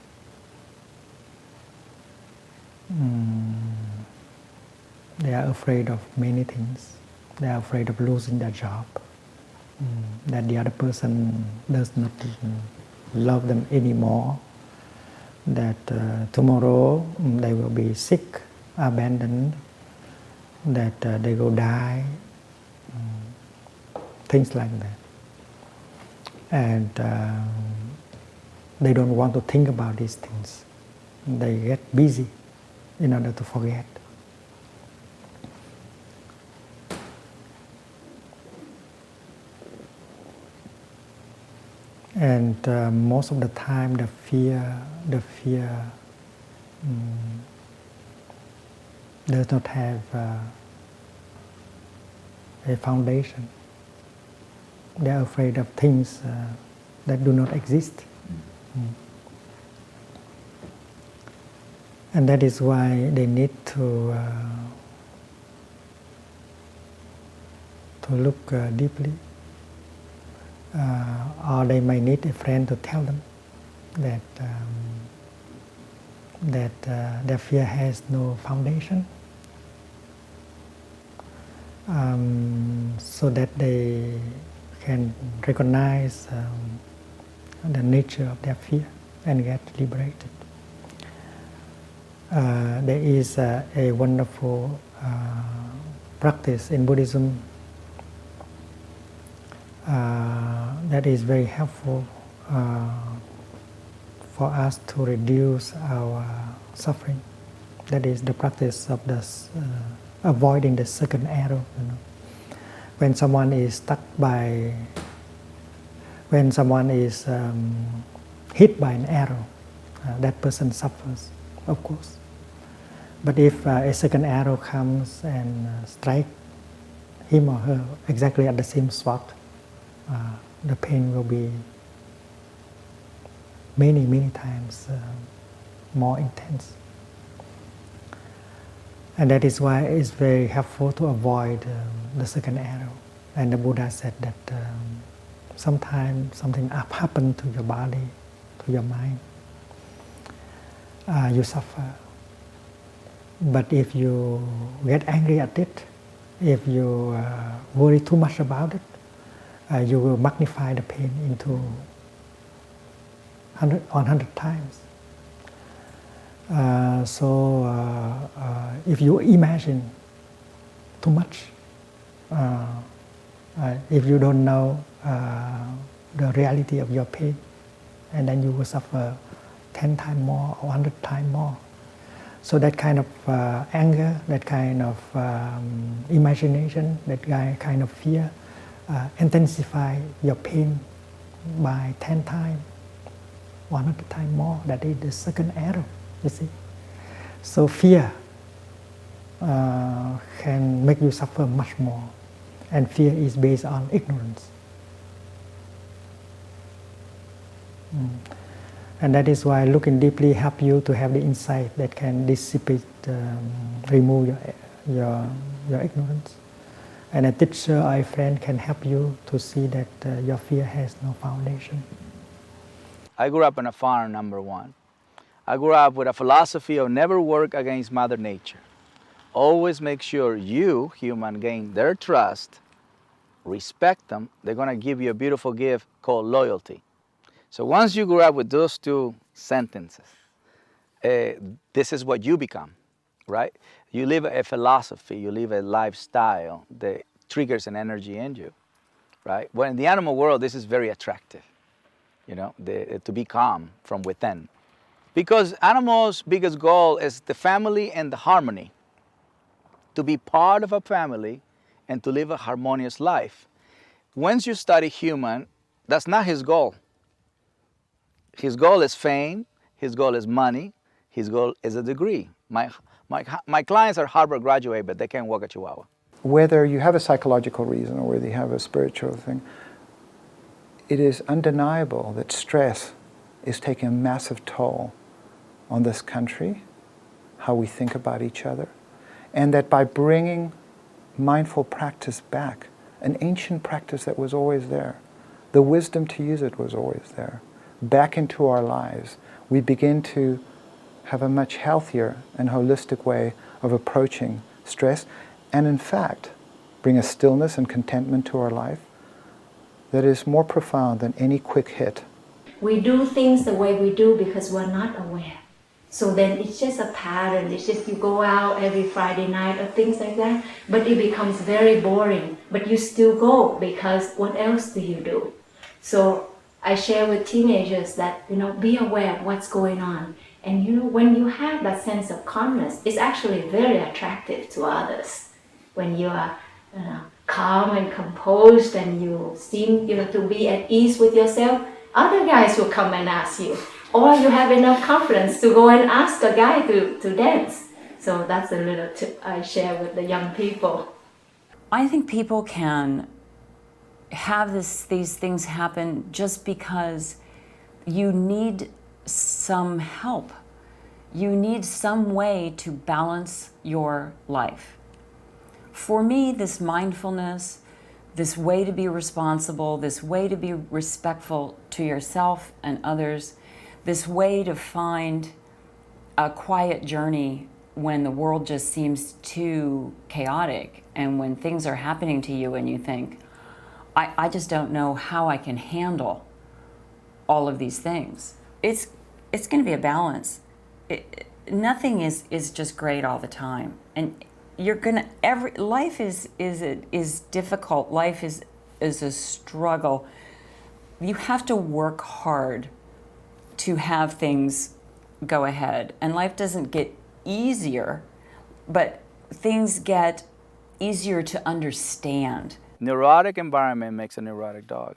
They are afraid of many things. They are afraid of losing their job, that the other person does not love them anymore, that tomorrow they will be sick, abandoned, that they will die, things like that. And they don't want to think about these things. They get busy in order to forget. And most of the time, the fear does not have a foundation. They are afraid of things that do not exist. And that is why they need to look deeply. Or they may need a friend to tell them that their fear has no foundation, so that they can recognize the nature of their fear and get liberated. There is a wonderful practice in Buddhism that is very helpful for us to reduce our suffering. That is the practice of avoiding the second arrow. When someone is hit by an arrow, that person suffers, of course. But if a second arrow comes and strikes him or her exactly at the same spot, the pain will be many times more intense. And that is why it's very helpful to avoid the second arrow. And the Buddha said that sometimes something happens to your body, to your mind. You suffer. But if you get angry at it, if you worry too much about it, you will magnify the pain into 100 times. If you imagine too much, if you don't know the reality of your pain, and then you will suffer 10 times more or 100 times more. So that kind of anger, that kind of imagination, that kind of fear intensify your pain by 10 times, 100 times more. That is the second arrow, you see. So fear can make you suffer much more. And fear is based on ignorance. And that is why looking deeply helps you to have the insight that can dissipate, remove your ignorance. And a teacher or a friend can help you to see that your fear has no foundation. I grew up on a farm, number one. I grew up with a philosophy of never work against Mother Nature. Always make sure you, human, gain their trust, respect them. They're going to give you a beautiful gift called loyalty. So once you grew up with those two sentences, this is what you become, right? You live a philosophy, you live a lifestyle that triggers an energy in you, right? Well, in the animal world, this is very attractive, you know, to be calm from within. Because animals' biggest goal is the family and the harmony. To be part of a family and to live a harmonious life. Once you study human, that's not his goal. His goal is fame, his goal is money, his goal is a degree. My clients are Harvard graduate, but they can't walk a Chihuahua. Whether you have a psychological reason or whether you have a spiritual thing, it is undeniable that stress is taking a massive toll on this country, how we think about each other, and that by bringing mindful practice back, an ancient practice that was always there, the wisdom to use it was always there, back into our lives, we begin to have a much healthier and holistic way of approaching stress, and in fact, bring a stillness and contentment to our life that is more profound than any quick hit. We do things the way we do because we're not aware. So then it's just a pattern. It's just you go out every Friday night or things like that, but it becomes very boring. But you still go because what else do you do? So I share with teenagers that, be aware of what's going on. And when you have that sense of calmness, it's actually very attractive to others. When you are calm and composed and you seem to be at ease with yourself, other guys will come and ask you. Or you have enough confidence to go and ask a guy to dance. So that's a little tip I share with the young people. I think people can have these things happen just because you need some help. You need some way to balance your life. For me, this mindfulness, this way to be responsible, this way to be respectful to yourself and others, this way to find a quiet journey when the world just seems too chaotic and when things are happening to you and you think, I just don't know how I can handle all of these things. It's going to be a balance. Nothing is just great all the time. And life is difficult. Life is a struggle. You have to work hard to have things go ahead. And life doesn't get easier, but things get easier to understand. Neurotic environment makes a neurotic dog.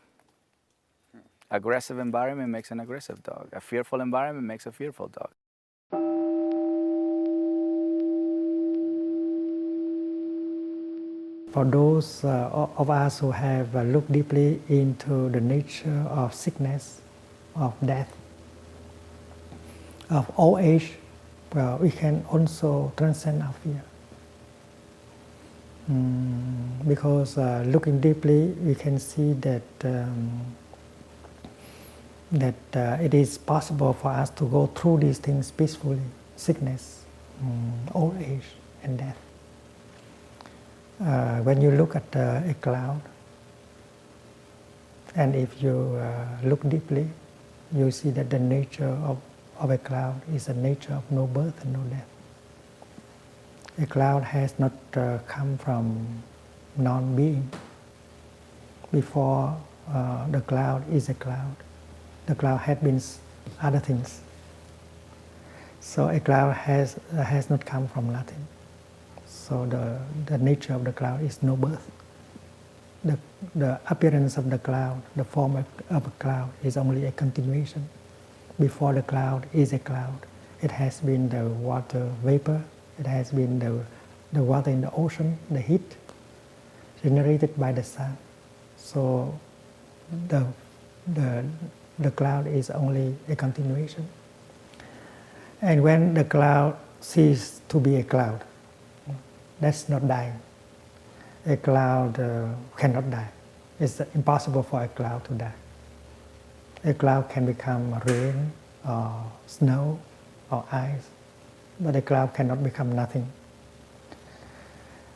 Aggressive environment makes an aggressive dog. A fearful environment makes a fearful dog. For those of us who have looked deeply into the nature of sickness, of death, of old age, well, we can also transcend our fear. Because looking deeply, we can see that it is possible for us to go through these things peacefully: sickness, old age, and death. When you look at a cloud, and if you look deeply, you see that the nature of a cloud is a nature of no birth and no death. A cloud has not come from non-being. Before the cloud is a cloud, the cloud had been other things. So a cloud has not come from nothing. So the nature of the cloud is no birth. The appearance of the cloud, the form of a cloud is only a continuation. Before the cloud is a cloud, it has been the water vapor, it has been the water in the ocean, the heat generated by the sun. So the cloud is only a continuation. And when the cloud ceases to be a cloud, that's not dying. A cloud cannot die. It's impossible for a cloud to die. A cloud can become rain or snow or ice, but a cloud cannot become nothing.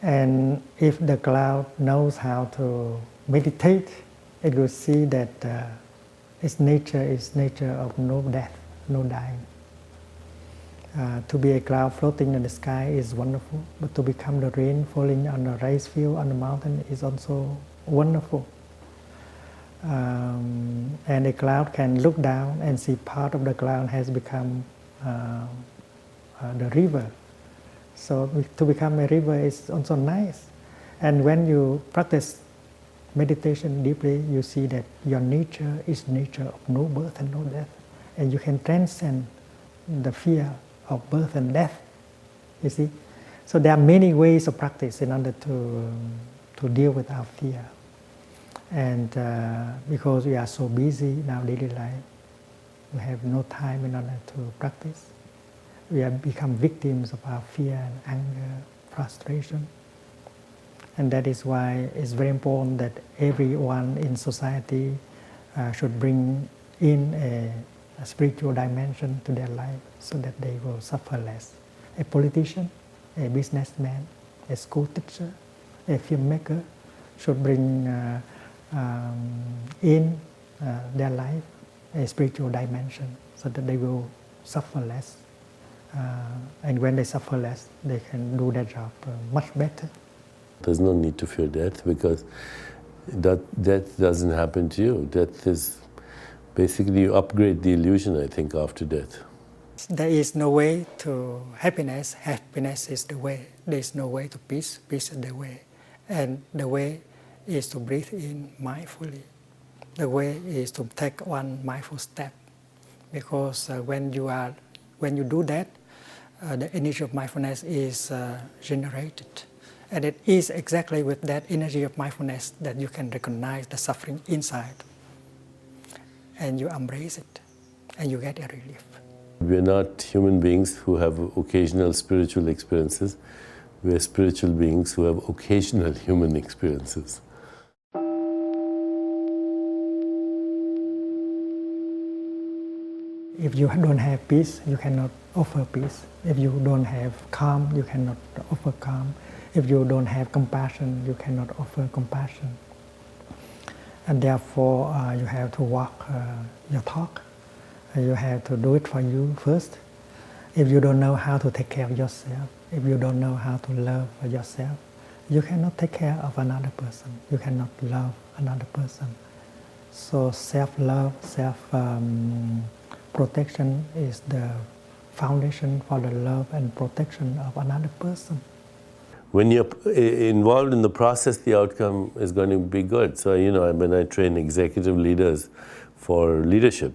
And if the cloud knows how to meditate, it will see that its nature is nature of no death, no dying. To be a cloud floating in the sky is wonderful, but to become the rain falling on the rice field on the mountain is also wonderful. And a cloud can look down and see part of the cloud has become the river. So to become a river is also nice. And when you practice meditation deeply, you see that your nature is nature of no birth and no death. and you can transcend the fear of birth and death. You see, so there are many ways of practice in order to deal with our fear. And because we are so busy in our daily life, we have no time in order to practice. We have become victims of our fear and anger, frustration. And that is why it's very important that everyone in society should bring in a spiritual dimension to their life so that they will suffer less. A politician, a businessman, a school teacher, a filmmaker should bring in their life a spiritual dimension so that they will suffer less. And when they suffer less, they can do their job much better. There's no need to fear death because death doesn't happen to you. Death is basically you upgrade the illusion, I think, after death. There is no way to happiness. Happiness is the way. There is no way to peace. Peace is the way. And the way is to breathe in mindfully. The way is to take one mindful step. Because when you do that, the energy of mindfulness is generated. And it is exactly with that energy of mindfulness that you can recognize the suffering inside. And you embrace it, and you get a relief. We are not human beings who have occasional spiritual experiences. We are spiritual beings who have occasional human experiences. If you don't have peace, you cannot offer peace. If you don't have calm, you cannot offer calm. If you don't have compassion, you cannot offer compassion. And therefore, you have to walk your talk. You have to do it for you first. If you don't know how to take care of yourself, if you don't know how to love yourself, you cannot take care of another person. You cannot love another person. So self-love, self-protection is the foundation for the love and protection of another person. When you're involved in the process, the outcome is going to be good. So, when I train executive leaders for leadership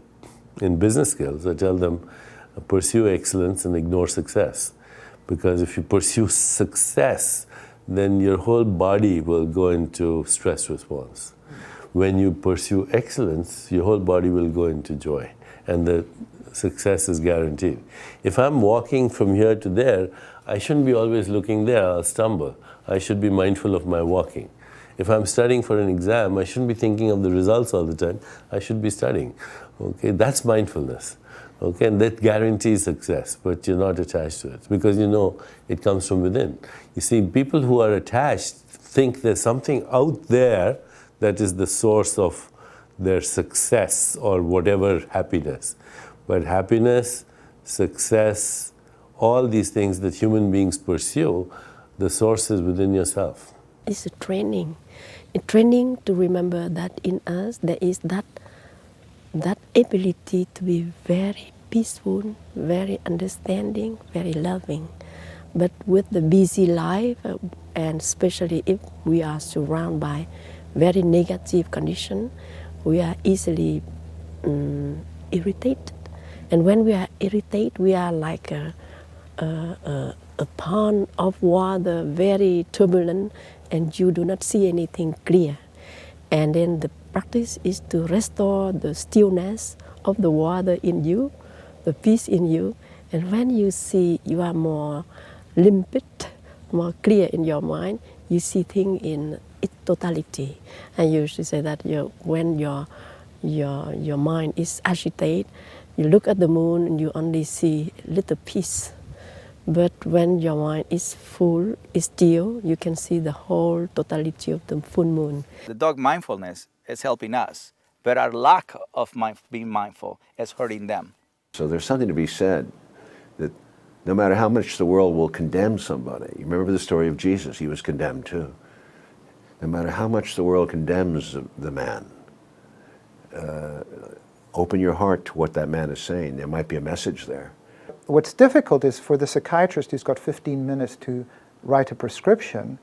in business skills, I tell them, pursue excellence and ignore success. Because if you pursue success, then your whole body will go into stress response. When you pursue excellence, your whole body will go into joy. And the success is guaranteed. If I'm walking from here to there, I shouldn't be always looking there, I'll stumble. I should be mindful of my walking. If I'm studying for an exam, I shouldn't be thinking of the results all the time. I should be studying. Okay, that's mindfulness. Okay, and that guarantees success, but you're not attached to it because you know it comes from within. You see, people who are attached think there's something out there that is the source of their success or whatever happiness. But happiness, success, all these things that human beings pursue, the source is within yourself. It's a training to remember that in us there is that ability to be very peaceful, very understanding, very loving. But with the busy life, and especially if we are surrounded by very negative conditions, we are easily irritated. And when we are irritated, we are like a pond of water, very turbulent, and you do not see anything clear. And then the practice is to restore the stillness of the water in you, the peace in you. And when you see you are more limpid, more clear in your mind, you see things in its totality. And you should say that when your mind is agitated, you look at the moon and you only see little piece. But when your mind is full, is still, you can see the whole totality of the full moon. The dog mindfulness is helping us, but our lack of being mindful is hurting them. So there's something to be said that no matter how much the world will condemn somebody, you remember the story of Jesus, he was condemned too. No matter how much the world condemns the man, open your heart to what that man is saying. There might be a message there. What's difficult is for the psychiatrist who's got 15 minutes to write a prescription,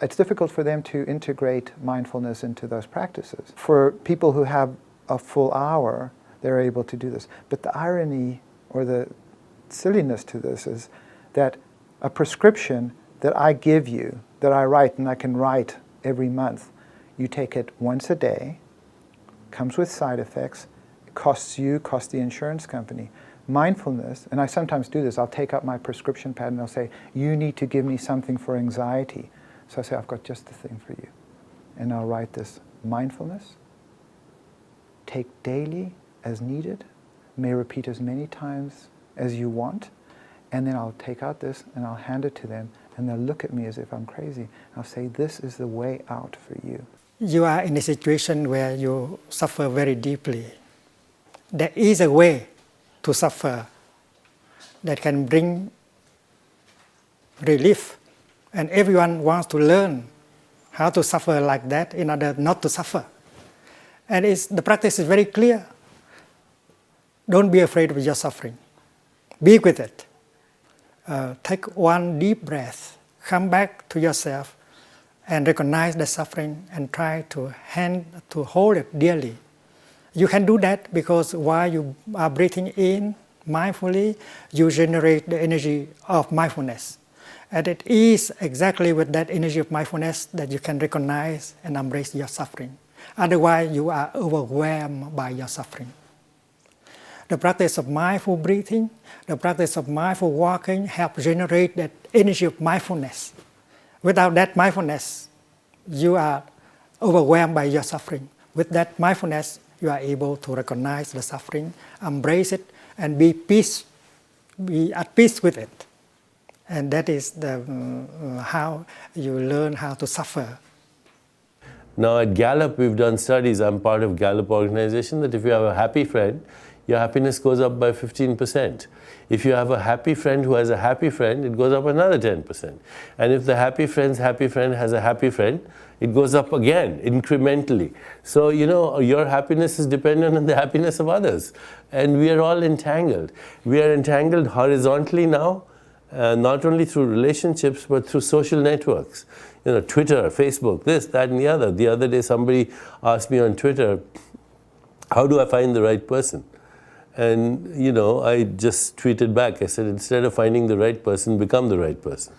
it's difficult for them to integrate mindfulness into those practices. For people who have a full hour, they're able to do this. But the irony or the silliness to this is that a prescription that I give you, that I write, and I can write every month, you take it once a day, comes with side effects, it costs you, costs the insurance company. Mindfulness, and I sometimes do this, I'll take out my prescription pad and they'll say, you need to give me something for anxiety. So I say, I've got just the thing for you. And I'll write this: mindfulness, take daily as needed, may repeat as many times as you want, and then I'll take out this and I'll hand it to them, and they'll look at me as if I'm crazy. I'll say, this is the way out for you. You are in a situation where you suffer very deeply. There is a way to suffer that can bring relief, and everyone wants to learn how to suffer like that in order not to suffer. And the practice is very clear. Don't be afraid of your suffering. Be with it. Take one deep breath, come back to yourself, and recognize the suffering and try to hold it dearly. You can do that because while you are breathing in mindfully, you generate the energy of mindfulness. And it is exactly with that energy of mindfulness that you can recognize and embrace your suffering. Otherwise, you are overwhelmed by your suffering. The practice of mindful breathing, the practice of mindful walking help generate that energy of mindfulness. Without that mindfulness, you are overwhelmed by your suffering. With that mindfulness, you are able to recognize the suffering, embrace it, and be at peace with it. And that is how you learn how to suffer. Now at Gallup, we've done studies. I'm part of Gallup organization, that if you have a happy friend, your happiness goes up by 15%. If you have a happy friend who has a happy friend, it goes up another 10%. And if the happy friend's happy friend has a happy friend, it goes up again, incrementally. So, your happiness is dependent on the happiness of others. And we are all entangled. We are entangled horizontally now, not only through relationships, but through social networks. Twitter, Facebook, this, that, and the other. The other day, somebody asked me on Twitter, how do I find the right person? And, I just tweeted back. I said, instead of finding the right person, become the right person.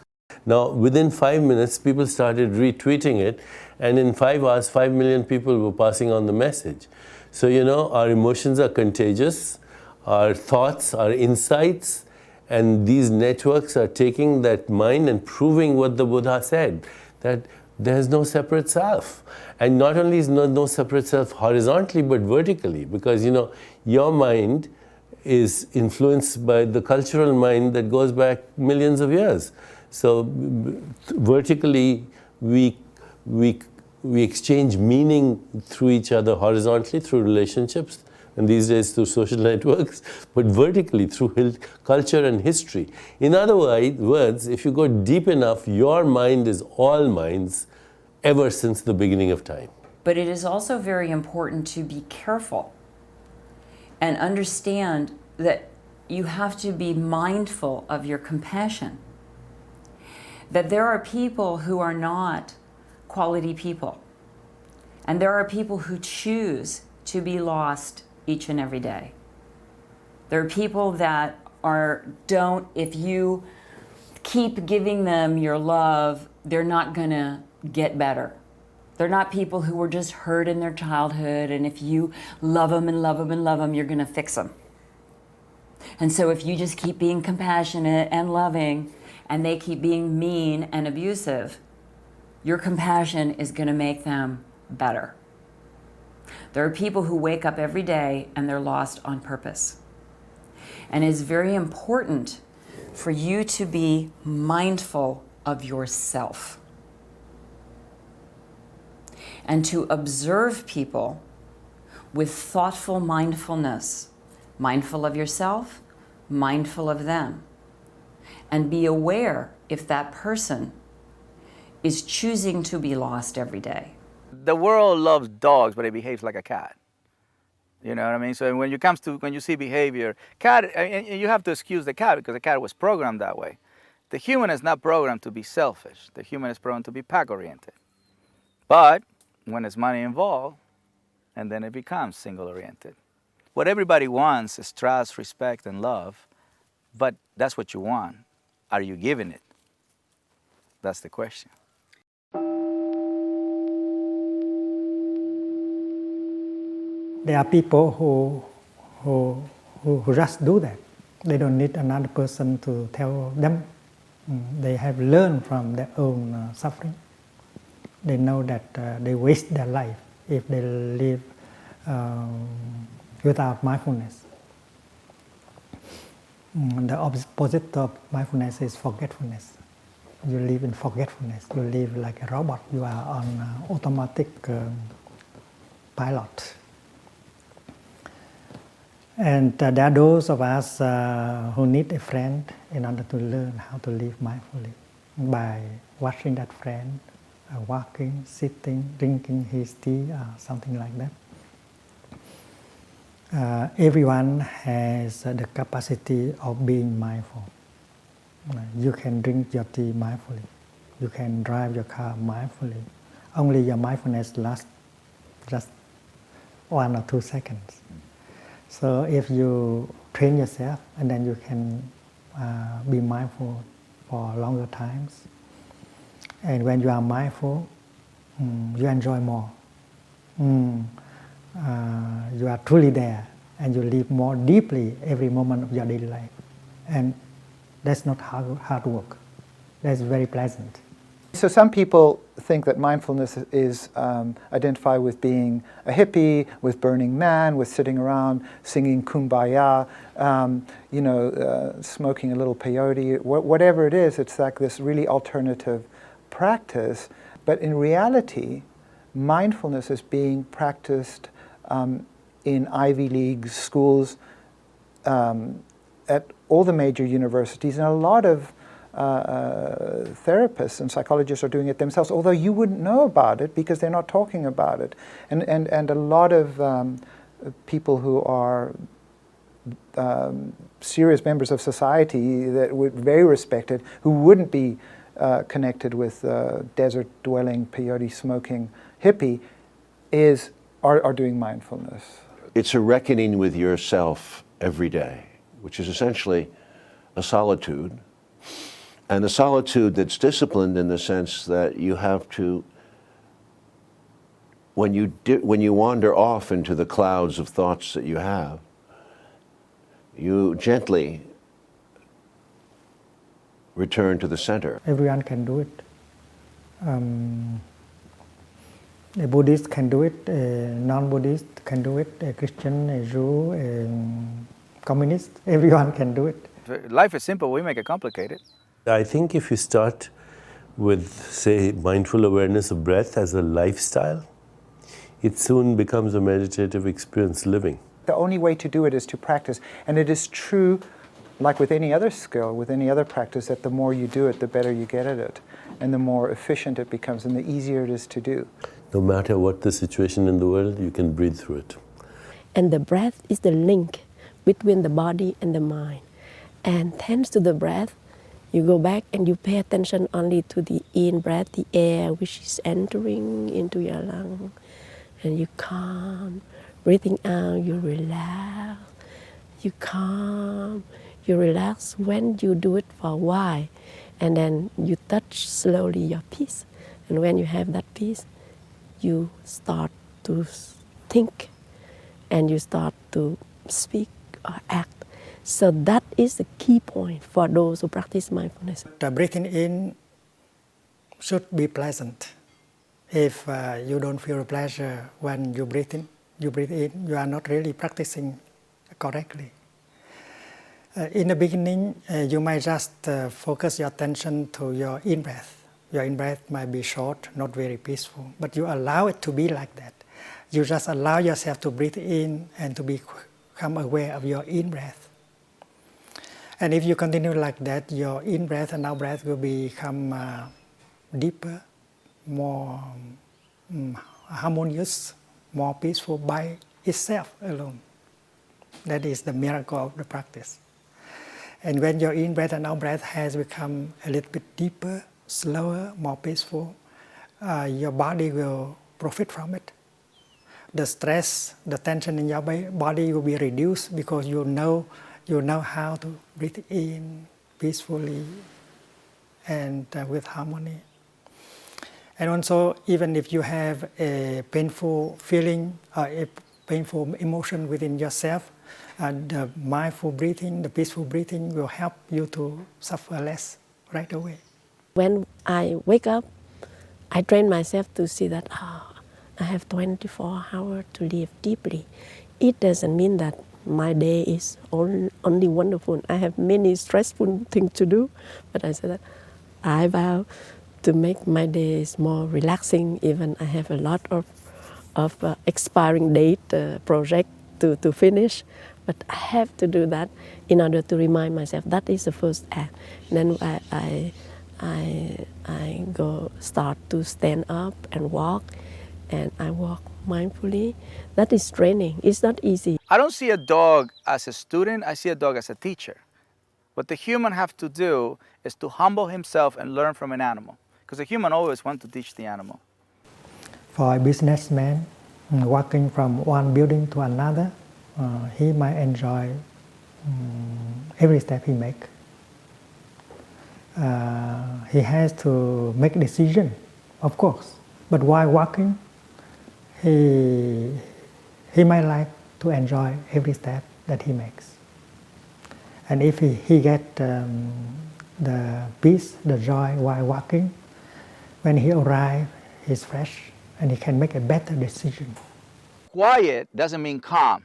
Now, within 5 minutes, people started retweeting it, and in 5 hours, 5 million people were passing on the message. So, our emotions are contagious, our thoughts, our insights, and these networks are taking that mind and proving what the Buddha said, that there's no separate self. And not only is no separate self horizontally, but vertically, because, your mind is influenced by the cultural mind that goes back millions of years. So vertically, we exchange meaning through each other horizontally, through relationships, and these days through social networks, but vertically through culture and history. In other words, if you go deep enough, your mind is all minds ever since the beginning of time. But it is also very important to be careful and understand that you have to be mindful of your compassion. That there are people who are not quality people. And there are people who choose to be lost each and every day. There are people that if you keep giving them your love, they're not gonna get better. They're not people who were just hurt in their childhood, and if you love them and love them and love them, you're gonna fix them. And so if you just keep being compassionate and loving, and they keep being mean and abusive, your compassion is gonna make them better. There are people who wake up every day and they're lost on purpose. And it's very important for you to be mindful of yourself and to observe people with thoughtful mindfulness, mindful of yourself, mindful of them, and be aware if that person is choosing to be lost every day. The world loves dogs, but it behaves like a cat. You know what I mean? So when you see behavior, and you have to excuse the cat because the cat was programmed that way. The human is not programmed to be selfish. The human is programmed to be pack-oriented. But when there's money involved, and then it becomes single-oriented. What everybody wants is trust, respect, and love, but that's what you want. Are you giving it? That's the question. There are people who just do that. They don't need another person to tell them. They have learned from their own suffering. They know that they waste their life if they live without mindfulness. The opposite of mindfulness is forgetfulness. You live in forgetfulness. You live like a robot. You are on automatic pilot. And there are those of us who need a friend in order to learn how to live mindfully by watching that friend, walking, sitting, drinking his tea, something like that. Everyone has the capacity of being mindful. You can drink your tea mindfully. You can drive your car mindfully. Only your mindfulness lasts just 1 or 2 seconds. So if you train yourself, and then you can be mindful for longer times. And when you are mindful, you enjoy more. You are truly there, and you live more deeply every moment of your daily life. And that's not hard work. That's very pleasant. So some people think that mindfulness is identified with being a hippie, with Burning Man, with sitting around singing Kumbaya, smoking a little peyote, whatever it is. It's like this really alternative practice. But in reality, mindfulness is being practiced in Ivy League schools, at all the major universities, and a lot of therapists and psychologists are doing it themselves, although you wouldn't know about it because they're not talking about it. And a lot of people who are serious members of society that were very respected, who wouldn't be connected with desert-dwelling, peyote-smoking hippie, are doing mindfulness. It's a reckoning with yourself every day, which is essentially a solitude. And a solitude that's disciplined in the sense that you have to, when you wander off into the clouds of thoughts that you have, you gently return to the center. Everyone can do it. A Buddhist can do it, a non-Buddhist can do it, a Christian, a Jew, a communist, everyone can do it. Life is simple, we make it complicated. I think if you start with, say, mindful awareness of breath as a lifestyle, it soon becomes a meditative experience living. The only way to do it is to practice. And it is true, like with any other skill, with any other practice, that the more you do it, the better you get at it. And the more efficient it becomes, and the easier it is to do. No matter what the situation in the world, you can breathe through it. And the breath is the link between the body and the mind. And thanks to the breath, you go back and you pay attention only to the in-breath, the air which is entering into your lung. And you calm. Breathing out, you relax. You calm. You relax when you do it for a while. And then you touch slowly your peace. And when you have that peace, you start to think. And you start to speak or act. So that is the key point for those who practice mindfulness. The breathing in should be pleasant. If you don't feel pleasure when you breathe in, you are not really practicing correctly. In the beginning, you might just focus your attention to your in-breath. Your in-breath might be short, not very peaceful, but you allow it to be like that. You just allow yourself to breathe in and to become aware of your in-breath. And if you continue like that, your in-breath and out-breath will become deeper, more harmonious, more peaceful by itself alone. That is the miracle of the practice. And when your in-breath and out-breath has become a little bit deeper, slower, more peaceful, your body will profit from it. the stress, the tension in your body will be reduced because you know how to breathe in peacefully and with harmony. And also, even if you have a painful feeling or a painful emotion within yourself, the mindful breathing, the peaceful breathing will help you to suffer less right away. When I wake up, I train myself to see that I have 24 hours to live deeply. It doesn't mean that my day is only wonderful. I have many stressful things to do, but I said that I vow to make my days more relaxing. Even I have a lot of expiring date project to finish, but I have to do that in order to remind myself that is the first act. Then I go start to stand up and walk, and I walk mindfully. That is training. It's not easy. I don't see a dog as a student, I see a dog as a teacher. What the human have to do is to humble himself and learn from an animal. Because the human always wants to teach the animal. For a businessman, walking from one building to another, he might enjoy every step he makes. He has to make a decision, of course. But while walking, he might like to enjoy every step that he makes. And if he get the peace, the joy while walking, when he arrives, he's fresh and he can make a better decision. Quiet doesn't mean calm.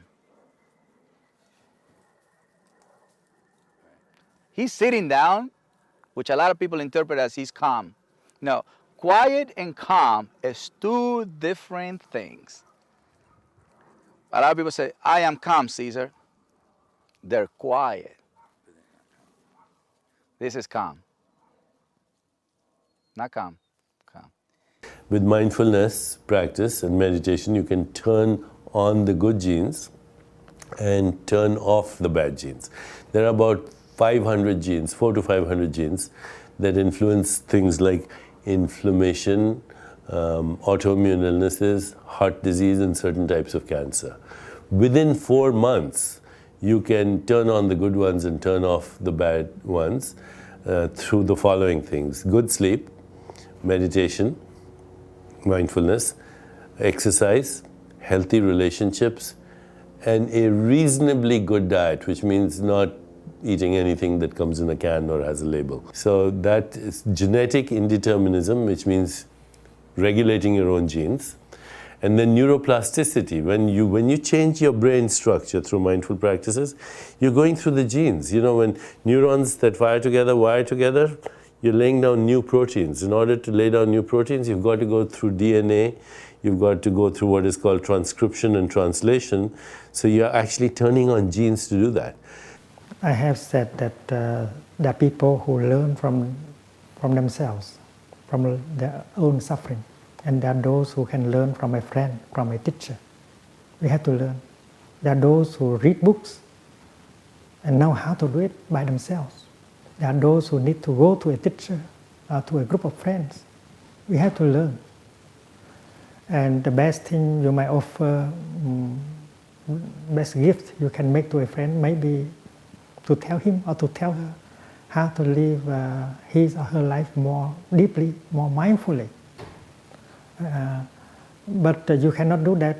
He's sitting down, which a lot of people interpret as he's calm. No, quiet and calm is two different things. A lot of people say, I am calm, Caesar. They're quiet. This is calm. Not calm, calm. With mindfulness practice and meditation, you can turn on the good genes and turn off the bad genes. There are about 500 genes, 400 to 500 genes that influence things like inflammation, autoimmune illnesses, heart disease, and certain types of cancer. Within 4 months, you can turn on the good ones and turn off the bad ones through the following things: good sleep, meditation, mindfulness, exercise, healthy relationships, and a reasonably good diet, which means not eating anything that comes in a can or has a label. So that is genetic indeterminism, which means regulating your own genes. And then neuroplasticity, when you change your brain structure through mindful practices, you're going through the genes. You know, when neurons that wire together, you're laying down new proteins. In order to lay down new proteins, you've got to go through DNA, you've got to go through what is called transcription and translation. So you're actually turning on genes to do that. I have said that there are people who learn from themselves, from their own suffering. And there are those who can learn from a friend, from a teacher. We have to learn. There are those who read books and know how to do it by themselves. There are those who need to go to a teacher or to a group of friends. We have to learn. And the best thing you might offer, best gift you can make to a friend may be to tell him or to tell her how to live his or her life more deeply, more mindfully. But you cannot do that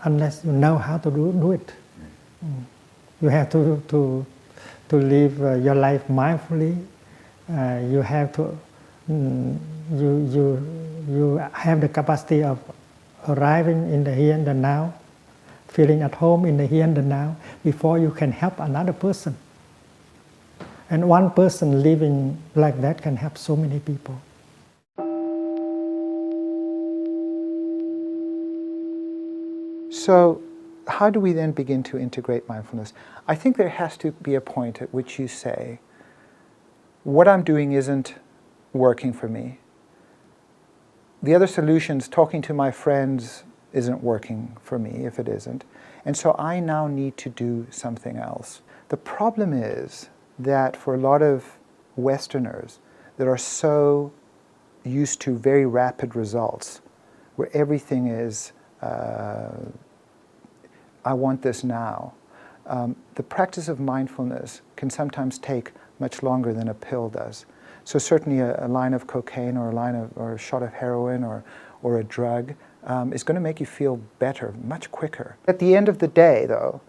unless you know how to do it. You have to live your life mindfully. You have to you have the capacity of arriving in the here and the now, feeling at home in the here and the now before you can help another person. And one person living like that can help so many people. So how do we then begin to integrate mindfulness? I think there has to be a point at which you say, what I'm doing isn't working for me. The other solutions, talking to my friends, isn't working for me if it isn't. And so I now need to do something else. The problem is that for a lot of Westerners that are so used to very rapid results, where everything is I want this now. The practice of mindfulness can sometimes take much longer than a pill does. So certainly a line of cocaine or or a shot of heroin or a drug is going to make you feel better much quicker. At the end of the day, though,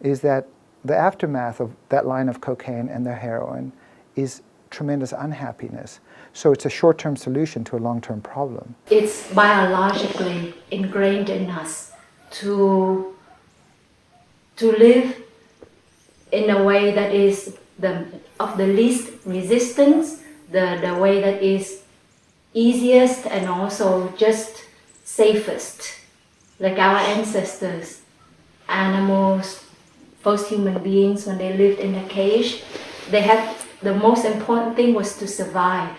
is that the aftermath of that line of cocaine and the heroin is tremendous unhappiness. So it's a short-term solution to a long-term problem. It's biologically ingrained in us to live in a way that is of the least resistance, the way that is easiest and also just safest. Like our ancestors, animals, first human beings, when they lived in a cage, the most important thing was to survive,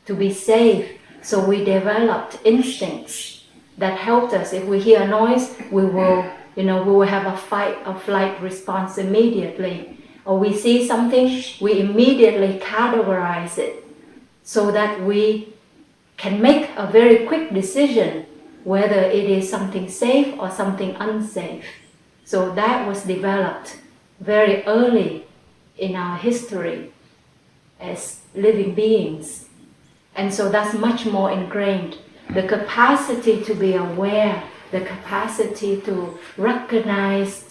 to be safe. So we developed instincts that helped us. If we hear a noise, we will have a fight or flight response immediately. Or we see something, we immediately categorize it so that we can make a very quick decision whether it is something safe or something unsafe. So that was developed very early in our history as living beings. And so that's much more ingrained. The capacity to be aware, the capacity to recognize,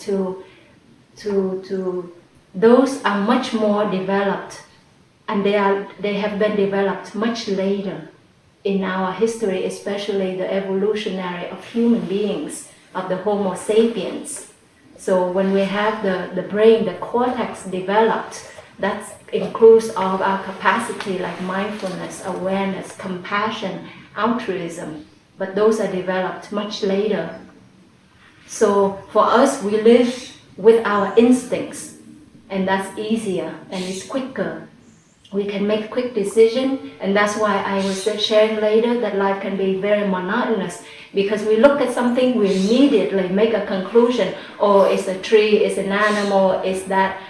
those are much more developed, and they have been developed much later in our history, especially the evolutionary of human beings, of the Homo sapiens. So when we have the brain, the cortex developed, that includes all of our capacity like mindfulness, awareness, compassion, altruism, but those are developed much later. So for us, we live with our instincts, and that's easier and it's quicker. We can make quick decisions, and that's why I was sharing later that life can be very monotonous, because we look at something, we immediately make a conclusion. Oh, it's a tree, it's an animal, it's that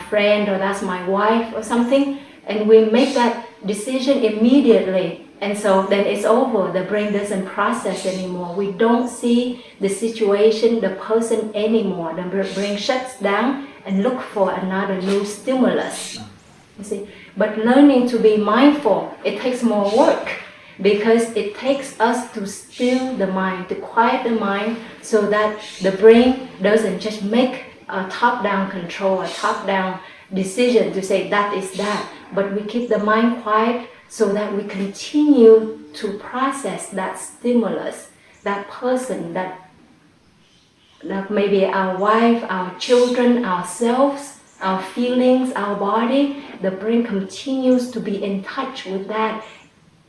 friend, or that's my wife or something, and we make that decision immediately, and so then it's over. The brain doesn't process anymore. We don't see the situation, the person anymore. The brain shuts down and look for another new stimulus. You see, but learning to be mindful, it takes more work, because it takes us to still the mind, to quiet the mind, so that the brain doesn't just make a top-down control, a top-down decision to say that is that, but we keep the mind quiet so that we continue to process that stimulus, that person, that maybe our wife, our children, ourselves, our feelings, our body. The brain continues to be in touch with that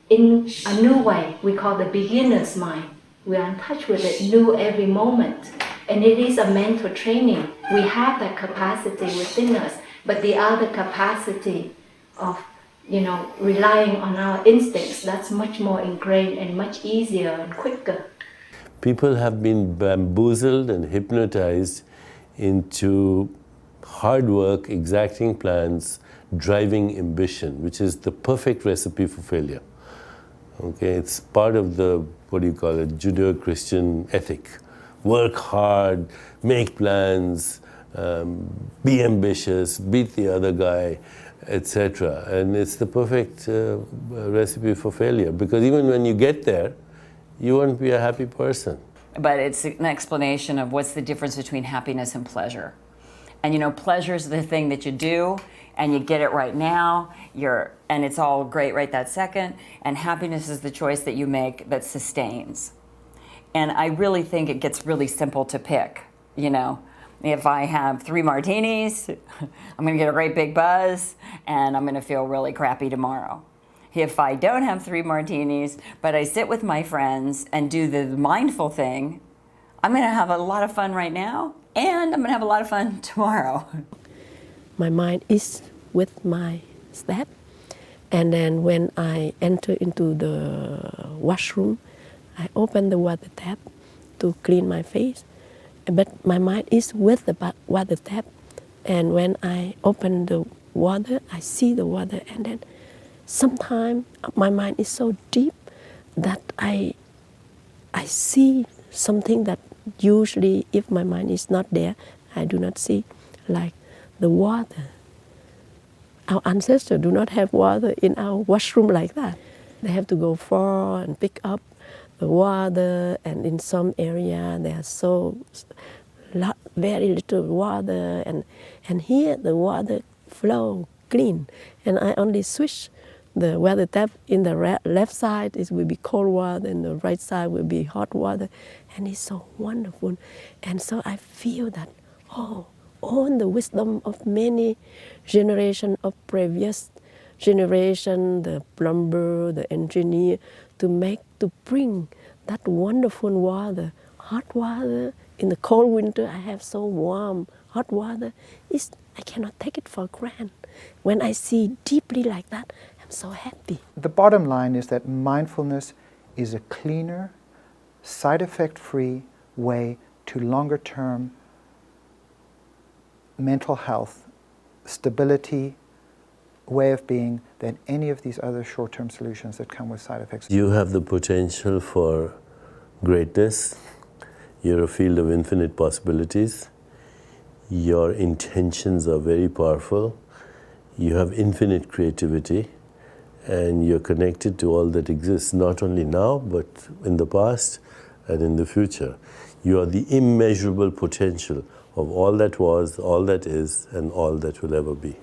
in a new way. We call the beginner's mind. We are in touch with it new every moment. And it is a mental training. We have that capacity within us, but the other capacity of relying on our instincts, that's much more ingrained and much easier and quicker. People have been bamboozled and hypnotized into hard work, exacting plans, driving ambition, which is the perfect recipe for failure. Okay, it's part of the, Judeo-Christian ethic. Work hard, make plans, be ambitious, beat the other guy, etc. And it's the perfect recipe for failure, because even when you get there, you won't be a happy person. But it's an explanation of what's the difference between happiness and pleasure. And pleasure is the thing that you do, and you get it right now, and it's all great right that second, and happiness is the choice that you make that sustains. And I really think it gets really simple to pick, If I have 3 martinis, I'm gonna get a great big buzz, and I'm gonna feel really crappy tomorrow. If I don't have 3 martinis, but I sit with my friends and do the mindful thing, I'm gonna have a lot of fun right now, and I'm gonna have a lot of fun tomorrow. My mind is with my step, and then when I enter into the washroom, I open the water tap to clean my face, but my mind is with the water tap, and when I open the water, I see the water, and then sometimes my mind is so deep that I see something that usually if my mind is not there, I do not see, like the water. Our ancestors do not have water in our washroom like that. They have to go far and pick up the water, and in some area there are very little water, and here the water flow clean, and I only switch the water tap. In the left side it will be cold water, and the right side will be hot water, and it's so wonderful. And so I feel that, oh, all the wisdom of many generations of previous generation, the plumber, the engineer, to bring that wonderful water, hot water. In the cold winter, I have so warm hot water. I cannot take it for granted. When I see deeply like that, I'm so happy. The bottom line is that mindfulness is a cleaner, side effect-free way to longer-term mental health, stability, way of being than any of these other short-term solutions that come with side effects. You have the potential for greatness. You're a field of infinite possibilities. Your intentions are very powerful. You have infinite creativity, and you're connected to all that exists, not only now, but in the past and in the future. You are the immeasurable potential of all that was, all that is, and all that will ever be.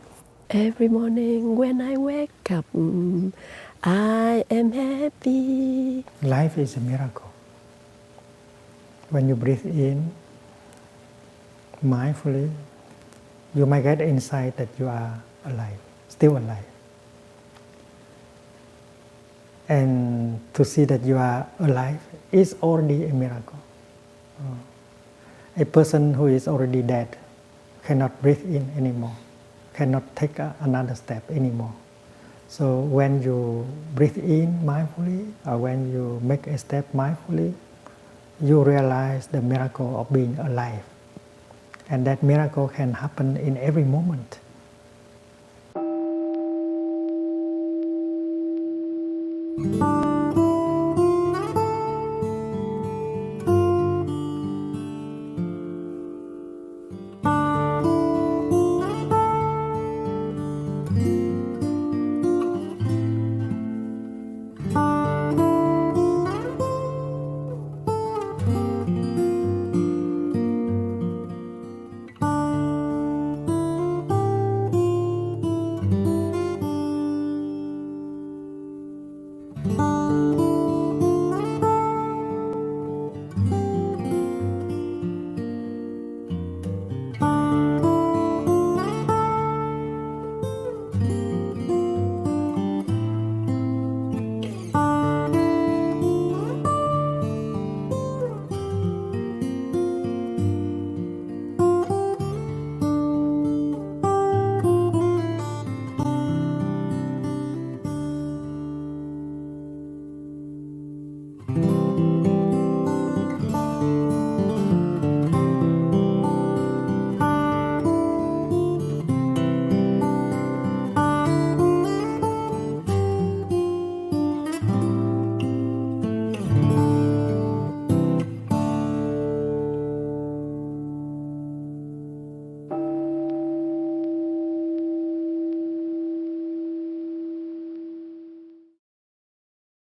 Every morning when I wake up, I am happy. Life is a miracle. When you breathe in mindfully, you might get insight that you are alive, still alive. And to see that you are alive is already a miracle. A person who is already dead cannot breathe in anymore, cannot take another step anymore. So when you breathe in mindfully, or when you make a step mindfully, you realize the miracle of being alive. And that miracle can happen in every moment. Thank you.